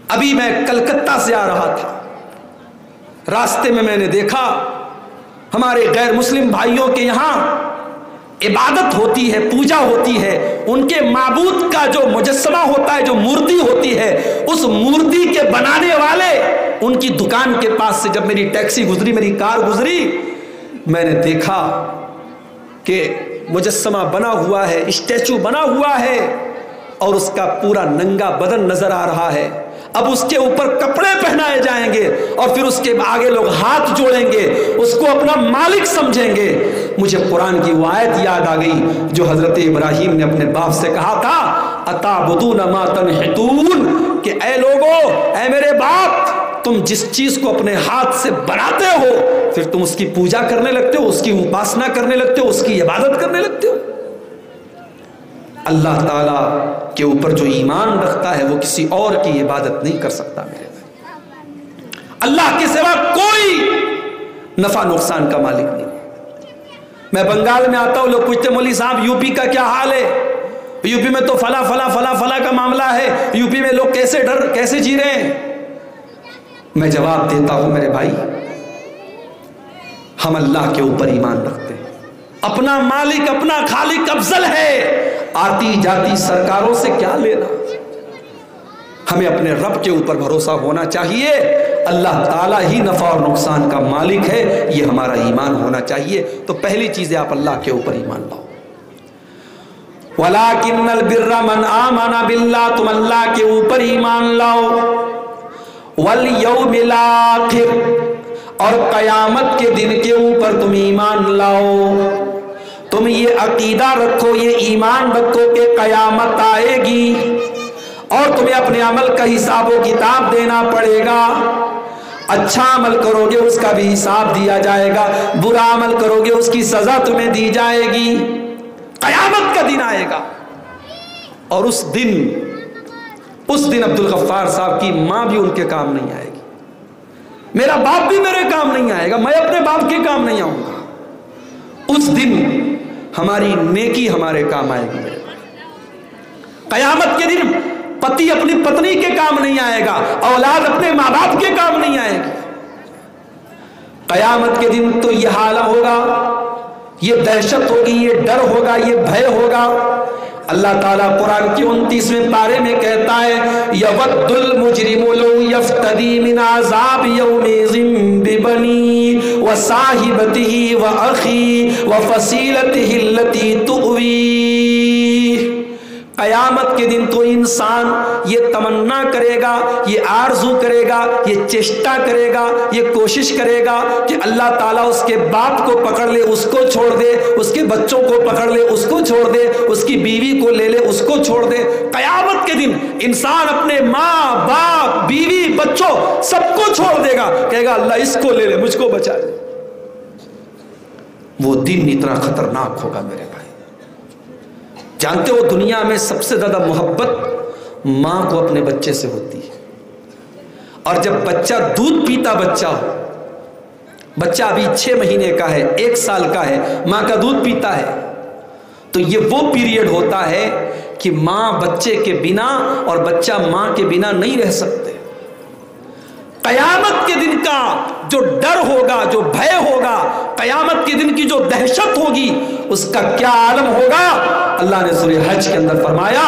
A: ابھی میں کلکتہ سے آ رہا تھا، راستے میں نے دیکھا ہمارے غیر مسلم بھائیوں کے یہاں عبادت ہوتی ہے، پوجا ہوتی ہے، ان کے معبود کا جو مجسمہ ہوتا ہے، جو مورتی ہوتی ہے، اس مورتی کے بنانے والے ان کی دکان کے پاس سے جب میری ٹیکسی گزری، میری کار گزری، میں نے دیکھا کہ مجسمہ بنا ہوا ہے، اسٹیچو بنا ہوا ہے اور اس کا پورا ننگا بدن نظر آ رہا ہے. اب اس کے اوپر کپڑے پہنائے جائیں گے اور پھر اس کے آگے لوگ ہاتھ جوڑیں گے، اس کو اپنا مالک سمجھیں گے. مجھے قرآن کی وہ آیت یاد آ گئی جو حضرت ابراہیم نے اپنے باپ سے کہا تھا، اتعبدون ما تنحتون، کہ اے لوگو، اے میرے باپ، تم جس چیز کو اپنے ہاتھ سے بناتے ہو پھر تم اس کی پوجا کرنے لگتے ہو، اس کی اپاسنا کرنے لگتے ہو، اس کی عبادت کرنے لگتے ہو. اللہ تعالیٰ کے اوپر جو ایمان رکھتا ہے وہ کسی اور کی عبادت نہیں کر سکتا. میرے اللہ کے سوا کوئی نفع نقصان کا مالک نہیں. میں بنگال میں آتا ہوں، لوگ پوچھتے مولوی صاحب یو پی کا کیا حال ہے؟ یو پی میں تو فلاں فلاں فلاں فلاں کا معاملہ ہے، یو پی میں لوگ کیسے جی رہے ہیں. میں جواب دیتا ہوں میرے بھائی، ہم اللہ کے اوپر ایمان رکھتے ہیں. اپنا مالک، اپنا خالق افضل ہے، آتی جاتی سرکاروں سے کیا لینا. ہمیں اپنے رب کے اوپر بھروسہ ہونا چاہیے. اللہ تعالیٰ ہی نفع اور نقصان کا مالک ہے، یہ ہمارا ایمان ہونا چاہیے. تو پہلی چیز ہے آپ اللہ کے اوپر ایمان لاؤ. وَلَٰكِنَّ الْبِرَّ مَنْ آمَنَ بِاللَّهِ، تم اللہ کے اوپر ایمان لاؤ. وَالْيَوْمِ الْآخِرِ، اور قیامت کے دن کے اوپر تم ایمان لاؤ. تم یہ عقیدہ رکھو، یہ ایمان رکھو کہ قیامت آئے گی اور تمہیں اپنے عمل کا حساب و کتاب دینا پڑے گا. اچھا عمل کرو گے اس کا بھی حساب دیا جائے گا، برا عمل کرو گے اس کی سزا تمہیں دی جائے گی. قیامت کا دن آئے گا اور اس دن عبدالغفار صاحب کی ماں بھی ان کے کام نہیں آئے گی، میرا باپ بھی میرے کام نہیں آئے گا، میں اپنے باپ کے کام نہیں آؤں گا. اس دن ہماری نیکی ہمارے کام آئے گی. میرے قیامت کے دن پتی اپنی پتنی کے کام نہیں آئے گا، اولاد اپنے ماں باپ کے کام نہیں آئے گی. قیامت کے دن تو یہ حال ہوگا، یہ دہشت ہوگی، یہ ڈر ہوگا، یہ بھے ہوگا. اللہ تعالیٰ قرآن کی 29ویں پارے میں کہتا ہے یود المجرم لو یفتدی من عذاب یومئذ ببنیہ وصاحبتہ واخیہ وفصیلتہ التی تؤویہ. قیامت کے دن تو انسان یہ تمنا کرے گا، یہ آرزو کرے گا، یہ چیشٹا کرے گا، یہ کوشش کرے گا کہ اللہ تعالیٰ اس کے باپ کو پکڑ لے، اس کو چھوڑ دے، اس کے بچوں کو پکڑ لے، اس کو چھوڑ دے، اس کی بیوی کو لے لے، اس کو چھوڑ دے. قیامت کے دن انسان اپنے ماں باپ بیوی بچوں سب کو چھوڑ دے گا، کہے گا اللہ اس کو لے لے، مجھ کو بچا لے. وہ دن اتنا خطرناک ہوگا میرے بھائی. جانتے ہو دنیا میں سب سے زیادہ محبت ماں کو اپنے بچے سے ہوتی ہے. اور جب بچہ دودھ پیتا بچہ ہو، بچہ ابھی 6 مہینے کا ہے، 1 سال کا ہے، ماں کا دودھ پیتا ہے، تو یہ وہ پیریڈ ہوتا ہے کہ ماں بچے کے بنا اور بچہ ماں کے بنا نہیں رہ سکتے. قیامت کے دن کا جو ڈر ہوگا، جو بھے ہوگا، قیامت کے دن کی جو دہشت ہوگی، اس کا کیا عالم ہوگا. اللہ نے سورہ حج کے اندر فرمایا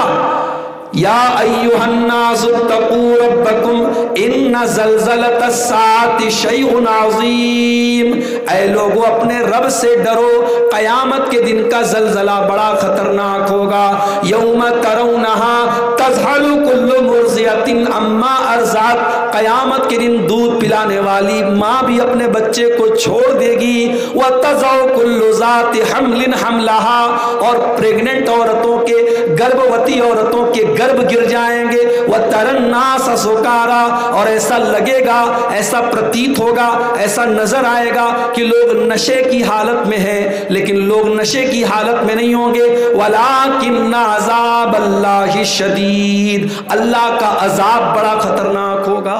A: یا ایھا الناس اتقوا ربکم ان زلزلۃ الساعۃ شیء عظیم. اے لوگو اپنے رب سے ڈرو، قیامت کے دن کا زلزلہ بڑا خطرناک ہوگا. یوم ترونھا تذہل کل مرضعۃ عما ارضعت. قیامت کے دن دودھ پلانے والی ماں بھی اپنے بچے کو چھوڑ دے گی. وتضع کل ذات حمل حملها، اور پریگننٹ عورتوں کے، گربھوتی عورتوں کے گرب گر جائیں گے. وتری الناس سکارا، اور ایسا لگے گا، ایسا پرتیت ہوگا، ایسا نظر آئے گا کہ لوگ نشے کی حالت میں ہیں، لیکن لوگ نشے کی حالت میں نہیں ہوں گے. ولکن عذاب اللہ شدید، اللہ کا عذاب بڑا خطرناک ہوگا.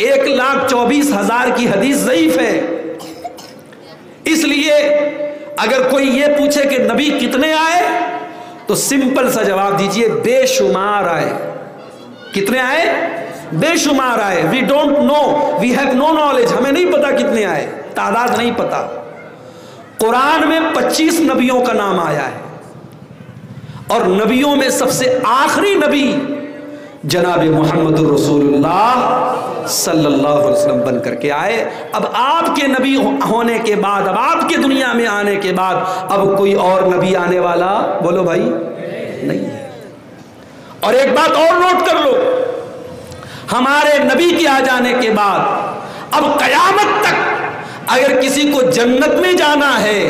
A: 1,24,000 کی حدیث ضعیف ہے. اس لیے اگر کوئی یہ پوچھے کہ نبی کتنے آئے تو سمپل سا جواب دیجئے بے شمار آئے. کتنے آئے؟ بے شمار آئے. We don't know, we have no knowledge, ہمیں نہیں پتا کتنے آئے, تعداد نہیں پتا. قرآن میں 25 نبیوں کا نام آیا ہے اور نبیوں میں سب سے آخری نبی جناب محمد رسول اللہ صلی اللہ علیہ وسلم بن کر کے آئے. اب آپ کے نبی ہونے کے بعد, اب آپ کے دنیا میں آنے کے بعد اب کوئی اور نبی آنے والا بولو بھائی نہیں ہے. اور ایک بات اور نوٹ کر لو, ہمارے نبی کے آ جانے کے بعد اب قیامت تک اگر کسی کو جنت میں جانا ہے,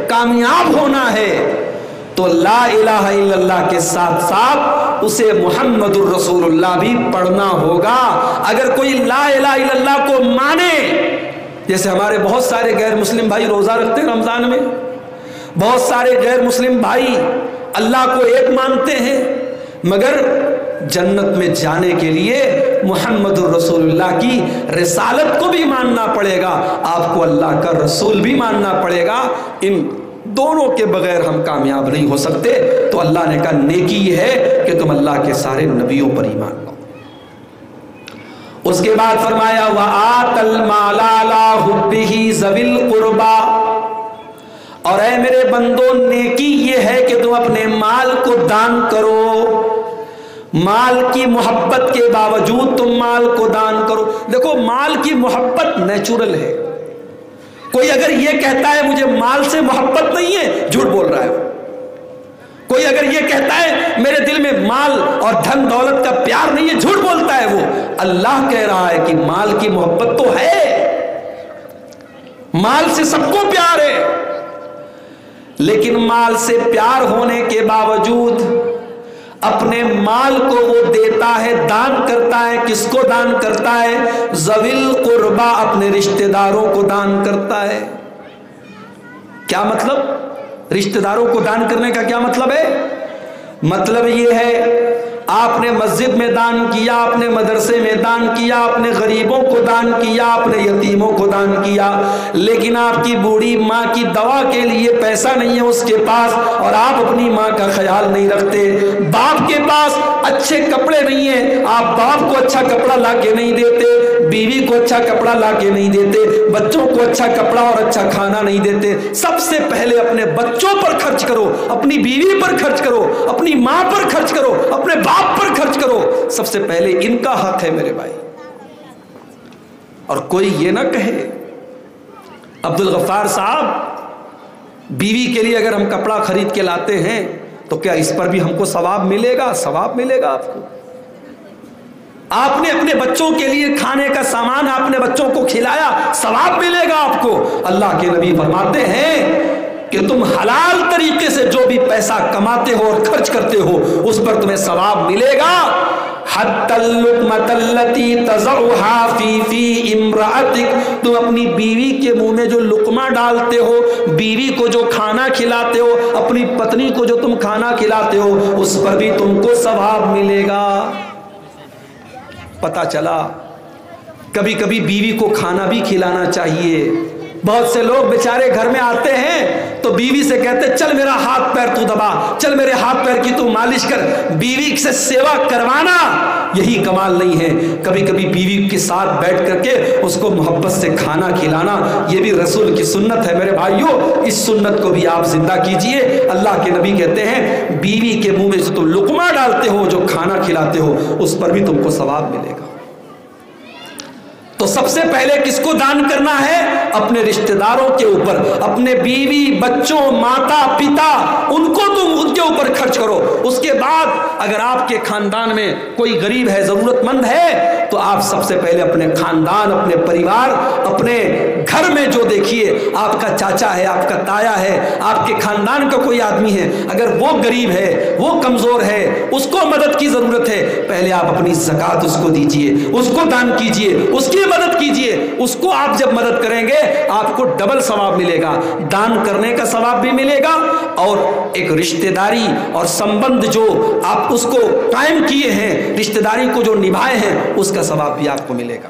A: کامیاب ہونا ہے, تو لا الہ الا اللہ کے ساتھ ساتھ اسے محمد الرسول اللہ بھی پڑھنا ہوگا. اگر کوئی لا الہ الا اللہ کو مانے, جیسے ہمارے بہت سارے غیر مسلم بھائی روزہ رکھتے ہیں رمضان میں, بہت سارے غیر مسلم بھائی اللہ کو ایک مانتے ہیں, مگر جنت میں جانے کے لیے محمد الرسول اللہ کی رسالت کو بھی ماننا پڑے گا, آپ کو اللہ کا رسول بھی ماننا پڑے گا. ان دونوں کے بغیر ہم کامیاب نہیں ہو سکتے. تو اللہ نے کہا نیکی یہ ہے کہ تم اللہ کے سارے نبیوں پر ایمان لاؤ. اس کے بعد فرمایا وَآتَ الْمَالَ عَلَىٰ حُبِّهِ ذَوِي الْقُرْبَىٰ, اور اے میرے بندو نیکی یہ ہے کہ تم اپنے مال کو دان کرو, مال کی محبت کے باوجود تم مال کو دان کرو. دیکھو مال کی محبت نیچرل ہے. کوئی اگر یہ کہتا ہے مجھے مال سے محبت نہیں ہے, جھوٹ بول رہا ہے. کوئی اگر یہ کہتا ہے میرے دل میں مال اور دھن دولت کا پیار نہیں ہے, جھوٹ بولتا ہے وہ. اللہ کہہ رہا ہے کہ مال کی محبت تو ہے, مال سے سب کو پیار ہے, لیکن مال سے پیار ہونے کے باوجود اپنے مال کو وہ دیتا ہے, دان کرتا ہے. کس کو دان کرتا ہے؟ ذوی القربا, اپنے رشتہ داروں کو دان کرتا ہے. کیا مطلب؟ رشتہ داروں کو دان کرنے کا کیا مطلب ہے؟ مطلب یہ ہے آپ نے مسجد میں دان کیا, آپ نے مدرسے میں دان کیا, آپ نے غریبوں کو دان کیا, آپ نے یتیموں کو دان کیا, لیکن آپ کی بوڑھی ماں کی دوا کے لیے پیسہ نہیں ہے اس کے پاس, اور آپ اپنی ماں کا خیال نہیں رکھتے. باپ کے پاس اچھے کپڑے نہیں ہیں, آپ باپ کو اچھا کپڑا لا کے نہیں دیتے, بیوی کو اچھا کپڑا لا کے نہیں دیتے, بچوں کو اچھا کپڑا اور اچھا کھانا نہیں دیتے. سب سے پہلے اپنے بچوں پر خرچ کرو, اپنی بیوی پر خرچ کرو, اپنی ماں پر خرچ کرو, اپنے باپ پر خرچ کرو. سب سے پہلے ان کا حق ہے میرے بھائی. اور کوئی یہ نہ کہے عبد الغفار صاحب بیوی کے لیے اگر ہم کپڑا خرید کے لاتے ہیں تو کیا اس پر بھی ہم کو ثواب ملے گا؟ ثواب ملے گا آپ کو. آپ نے اپنے بچوں کے لیے کھانے کا سامان آپ نے بچوں کو کھلایا, ثواب ملے گا آپ کو. اللہ کے نبی فرماتے ہیں کہ تم حلال طریقے سے جو بھی پیسہ کماتے ہو اور خرچ کرتے ہو اس پر تمہیں ثواب ملے گا. حتی اللقمۃ التی تضعها فی امرأتک, تم اپنی بیوی کے منہ میں جو لقمہ ڈالتے ہو, بیوی کو جو کھانا کھلاتے ہو, اپنی پتنی کو جو تم کھانا کھلاتے ہو, اس پر بھی تم کو ثواب ملے گا. پتہ چلا کبھی کبھی بیوی کو کھانا بھی کھلانا چاہیے. بہت سے لوگ بیچارے گھر میں آتے ہیں تو بیوی سے کہتے چل میرا ہاتھ پیر تو دبا, چل میرے ہاتھ پیر کی تو مالش کر. بیوی سے سیوا کروانا یہی کمال نہیں ہے. کبھی کبھی بیوی کے ساتھ بیٹھ کر کے اس کو محبت سے کھانا کھلانا یہ بھی رسول کی سنت ہے میرے بھائیوں. اس سنت کو بھی آپ زندہ کیجئے. اللہ کے نبی کہتے ہیں بیوی کے منہ میں جو تم لقمہ ڈالتے ہو, جو کھانا کھلاتے ہو, اس پر بھی تم کو ثواب ملے گا. تو سب سے پہلے کس کو دان کرنا ہے؟ اپنے رشتہ داروں کے اوپر, اپنے بیوی بچوں ماتا پتا ان کو تم ان کے اوپر خرچ کرو. اس کے بعد اگر آپ کے خاندان میں کوئی غریب ہے, ضرورت مند ہے, تو آپ سب سے پہلے اپنے خاندان, اپنے پریوار, اپنے گھر میں جو دیکھیے آپ کا چاچا ہے, آپ کا تایا ہے, آپ کے خاندان کا کوئی آدمی ہے, اگر وہ غریب ہے, وہ کمزور ہے, اس کو مدد کی ضرورت ہے, پہلے آپ اپنی زکوٰۃ اس کو دیجئے, اس کو دان کیجئے, اس کی مدد کیجئے. اس کو آپ جب مدد کریں گے آپ کو ڈبل ثواب ملے گا. دان کرنے کا ثواب بھی ملے گا اور ایک رشتہ داری اور سمبند جو آپ اس کو قائم کیے ہیں, رشتہ داری کو جو نبھائے ہیں, اس کا ثواب بھی آپ کو ملے گا.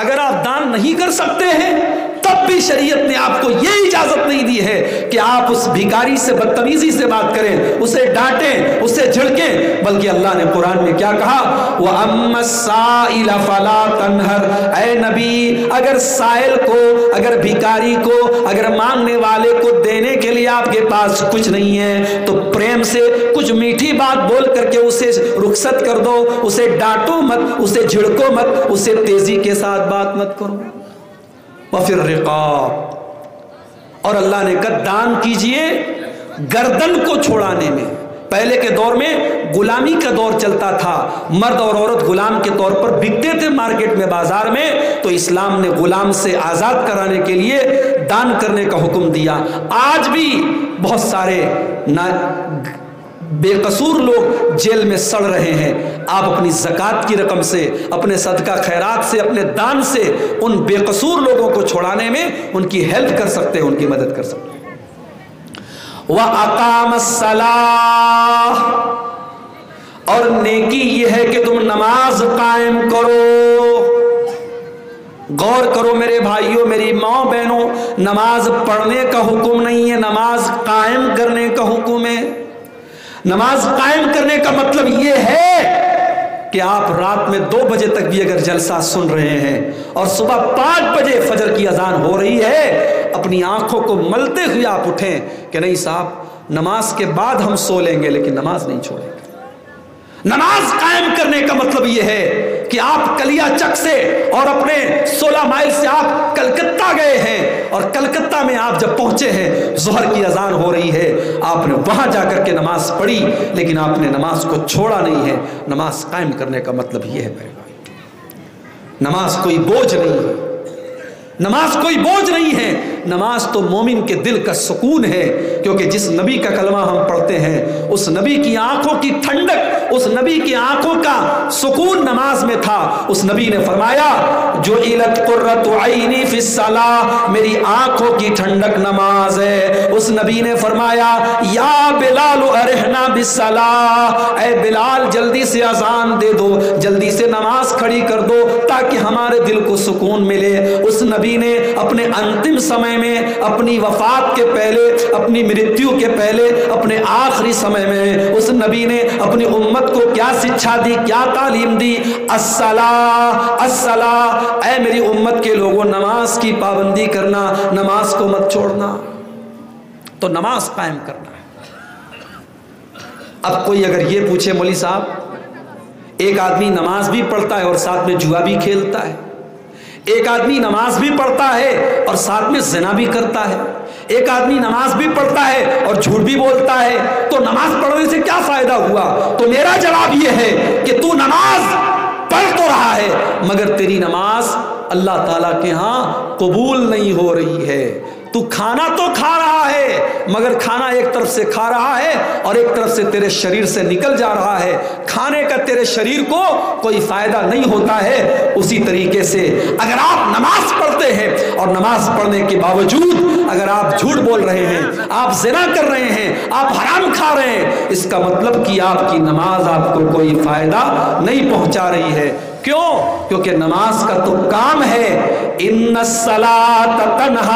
A: اگر آپ دان نہیں کر سکتے ہیں تب بھی شریعت نے آپ کو یہ اجازت نہیں دی ہے کہ آپ اس بھکاری سے بدتمیزی سے بات کریں، اسے ڈانٹیں، اسے جھڑکیں، بلکہ اللہ نے قرآن میں کیا کہا؟ وَأَمَّا السَّائِلَ فَلَا تَنْهَرْ، اے نبی اگر سائل کو، اگر بھکاری کو، اگر مانگنے والے کو دینے کے لیے آپ کے پاس کچھ نہیں ہے تو پریم سے کچھ میٹھی بات بول کر کے اسے رخصت کر دو، اسے ڈانٹو مت، اسے جھڑکو مت، اسے تیزی کے ساتھ بات مت کرو۔ وَفِي الرِّقَابِ، اور اللہ نے کہا دان کیجئے گردن کو چھوڑانے میں۔ پہلے کے دور میں غلامی کا دور چلتا تھا، مرد اور عورت غلام کے طور پر بکتے تھے مارکیٹ میں، بازار میں، تو اسلام نے غلام سے آزاد کرانے کے لیے دان کرنے کا حکم دیا۔ آج بھی بہت سارے بے قصور لوگ جیل میں سڑ رہے ہیں، آپ اپنی زکوٰۃ کی رقم سے، اپنے صدقہ خیرات سے، اپنے دان سے ان بے قصور لوگوں کو چھوڑانے میں ان کی ہیلپ کر سکتے ہیں، ان کی مدد کر سکتے ہیں۔ وَأَقَامَ الصَّلَاةَ، اور نیکی یہ ہے کہ تم نماز قائم کرو۔ غور کرو میرے بھائیوں، میری ماں بہنوں، نماز پڑھنے کا حکم نہیں ہے، نماز قائم کرنے کا حکم ہے۔ نماز قائم کرنے کا مطلب یہ ہے کہ آپ رات میں 2 بجے تک بھی اگر جلسہ سن رہے ہیں اور صبح 5 بجے فجر کی اذان ہو رہی ہے، اپنی آنکھوں کو ملتے ہوئے آپ اٹھیں کہ نہیں صاحب نماز کے بعد ہم سو لیں گے لیکن نماز نہیں چھوڑیں گے۔ نماز قائم کرنے کا مطلب یہ ہے کہ آپ کلیا چک سے اور اپنے 16 مائل سے آپ کلکتہ گئے ہیں، اور کلکتہ میں آپ جب پہنچے ہیں ظہر کی اذان ہو رہی ہے، آپ نے وہاں جا کر کے نماز پڑھی لیکن آپ نے نماز کو چھوڑا نہیں ہے۔ نماز قائم کرنے کا مطلب یہ ہے میرے بھائی، نماز کوئی بوجھ نہیں ہے، نماز کوئی بوجھ نہیں ہے، نماز تو مومن کے دل کا سکون ہے، کیونکہ جس نبی کا کلمہ ہم پڑھتے ہیں اس نبی کی آنکھوں کی ٹھنڈک، اس نبی کی آنکھوں کا سکون نماز میں تھا۔ اس نبی نے فرمایا جعلت قرۃ عینی فی الصلاۃ، میری آنکھوں کی ٹھنڈک نماز ہے۔ اس نبی نے فرمایا یا بلال ارحنا بالصلاۃ، اے بلال جلدی سے اذان دے دو، جلدی سے نماز کھڑی کر دو تاکہ ہمارے دل کو سکون ملے۔ اس نبی نے اپنے انتم سمے میں، اپنی وفات کے پہلے، اپنی مرتیو کے پہلے، اپنے آخری سمے میں اس نبی نے اپنی امت کو کیا شکشا دی، کیا تعلیم دی؟ الصلاۃ، الصلاۃ، اے میری امت کے لوگوں نماز کی پابندی کرنا، نماز کو مت چھوڑنا۔ تو نماز قائم کرنا ہے۔ اب کوئی اگر یہ پوچھے مولوی صاحب ایک آدمی نماز بھی پڑھتا ہے اور ساتھ میں جوا بھی کھیلتا ہے، ایک آدمی نماز بھی پڑھتا ہے اور ساتھ میں زنا بھی کرتا ہے، ایک آدمی نماز بھی پڑھتا ہے اور جھوٹ بھی بولتا ہے، تو نماز پڑھنے سے کیا فائدہ ہوا؟ تو میرا جواب یہ ہے کہ تو نماز پڑھ تو رہا ہے مگر تیری نماز اللہ تعالیٰ کے ہاں قبول نہیں ہو رہی ہے۔ تو کھانا تو کھا رہا ہے مگر کھانا ایک طرف سے کھا رہا ہے اور ایک طرف سے تیرے شریر سے نکل جا رہا ہے، کھانے کا تیرے شریر کو کوئی فائدہ نہیں ہوتا ہے۔ اسی طریقے سے اگر آپ نماز پڑھتے ہیں اور نماز پڑھنے کے باوجود اگر آپ جھوٹ بول رہے ہیں، آپ زنا کر رہے ہیں، آپ حرام کھا رہے ہیں، اس کا مطلب کہ آپ کی نماز آپ کو کوئی فائدہ نہیں پہنچا رہی ہے۔ کیوں؟ کیونکہ نماز کا تو کام ہے ان الصلاۃ تنہی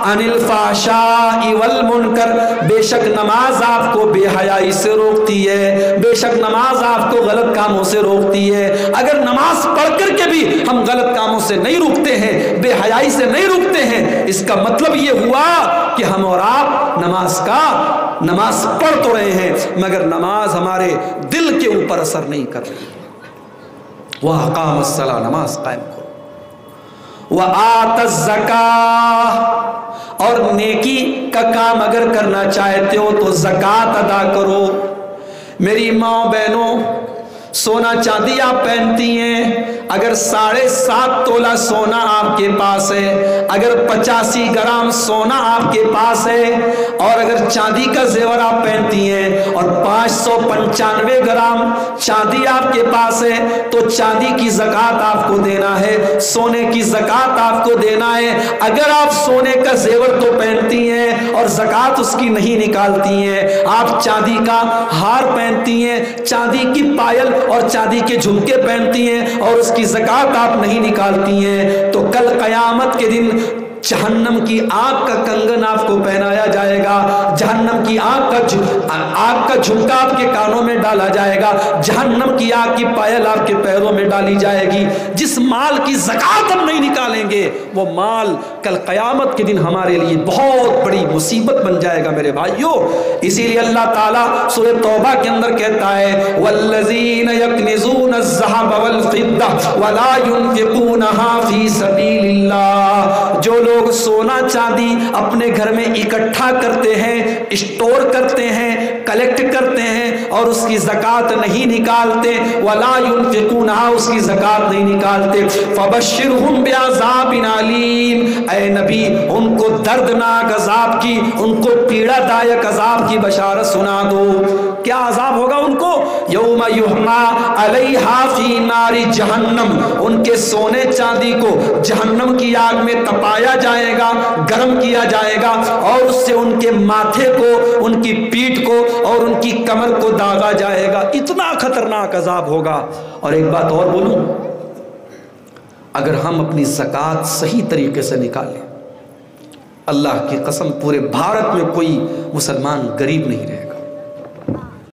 A: عن الفحشاء والمنکر، بے شک نماز آپ کو بے حیائی سے روکتی ہے، بے شک نماز آپ کو غلط کاموں سے روکتی ہے۔ اگر نماز پڑھ کر کے بھی ہم غلط کاموں سے نہیں رکتے ہیں، بے حیائی سے نہیں رکتے ہیں، اس کا مطلب یہ ہوا کہ ہم اور آپ نماز پڑھ تو رہے ہیں مگر نماز ہمارے دل کے اوپر اثر نہیں کر رہی۔ وَأَقَامَ الصَّلَاةَ، نماز قائم کرو۔ وَآتَ الزَّکَاةَ، اور نیکی کا کام اگر کرنا چاہتے ہو تو زکوٰۃ ادا کرو۔ میری ماں بہنوں، سونا چاندی آپ پہنتی ہیں، اگر 7.5 تولہ سونا آپ کے پاس ہے، اگر 85 گرام سونا آپ کے پاس ہے، اور اگر چاندی کا زیور آپ پہنتی ہیں اور 595 گرام چاندی آپ کے پاس ہے، تو چاندی کی زکوٰۃ آپ کو دینا ہے، سونے کی زکوٰۃ آپ کو دینا ہے۔ اگر آپ سونے کا زیور تو پہنتی ہیں اور زکوٰۃ اس کی نہیں نکالتی ہیں، آپ چاندی کا ہار پہنتی ہیں، چاندی کی پائل اور چاندی کے جھمکے پہنتی ہیں اور اس کی کی زکات آپ نہیں نکالتی ہیں تو کل قیامت کے دن جہنم کی آگ کا کنگن آپ کو پہنایا جائے گا، جہنم کی آگ کا جھمکا آپ کے کانوں میں ڈالا جائے گا، جہنم کی آگ کی پائل آپ کے پیروں میں ڈالی جائے گی۔ جس مال کی زکات ہم نہیں نکالیں گے وہ مال کل قیامت کے دن ہمارے لیے بہت بڑی مصیبت بن جائے گا میرے بھائیوں۔ اسی لیے اللہ تعالیٰ سورہ توبہ کے اندر کہتا ہے والذین یکنزون الذھب والفضہ ولا ينفقونها فی سبیل اللہ، جو لوگ سونا چاندی اپنے گھر میں اکٹھا کرتے ہیں، اسٹور کرتے ہیں، کلیکٹ کرتے ہیں اور اس کی زکات نہیں نکالتے، ولا ينفقونها، اس کی زکات نہیں نکالتے، فبشرهم بعذاب علیم، اے نبی ان کو دردناک عذاب کی، ان کو پیڑا دائک عذاب کی بشارت سنا دو۔ کیا عذاب ہوگا ان کو؟ یوم یحما علیہا فی نار جہنم، ان کے سونے چاندی کو جہنم کی آگ میں تپایا جائے گا، گرم کیا جائے گا اور اس سے ان کے ماتھے کو، ان کی پیٹھ کو اور ان کی کمر کو داغا جائے گا۔ اتنا خطرناک عذاب ہوگا۔ اور ایک بات اور بولوں، اگر ہم اپنی زکات صحیح طریقے سے نکالیں، اللہ کی قسم پورے بھارت میں کوئی مسلمان غریب نہیں رہے۔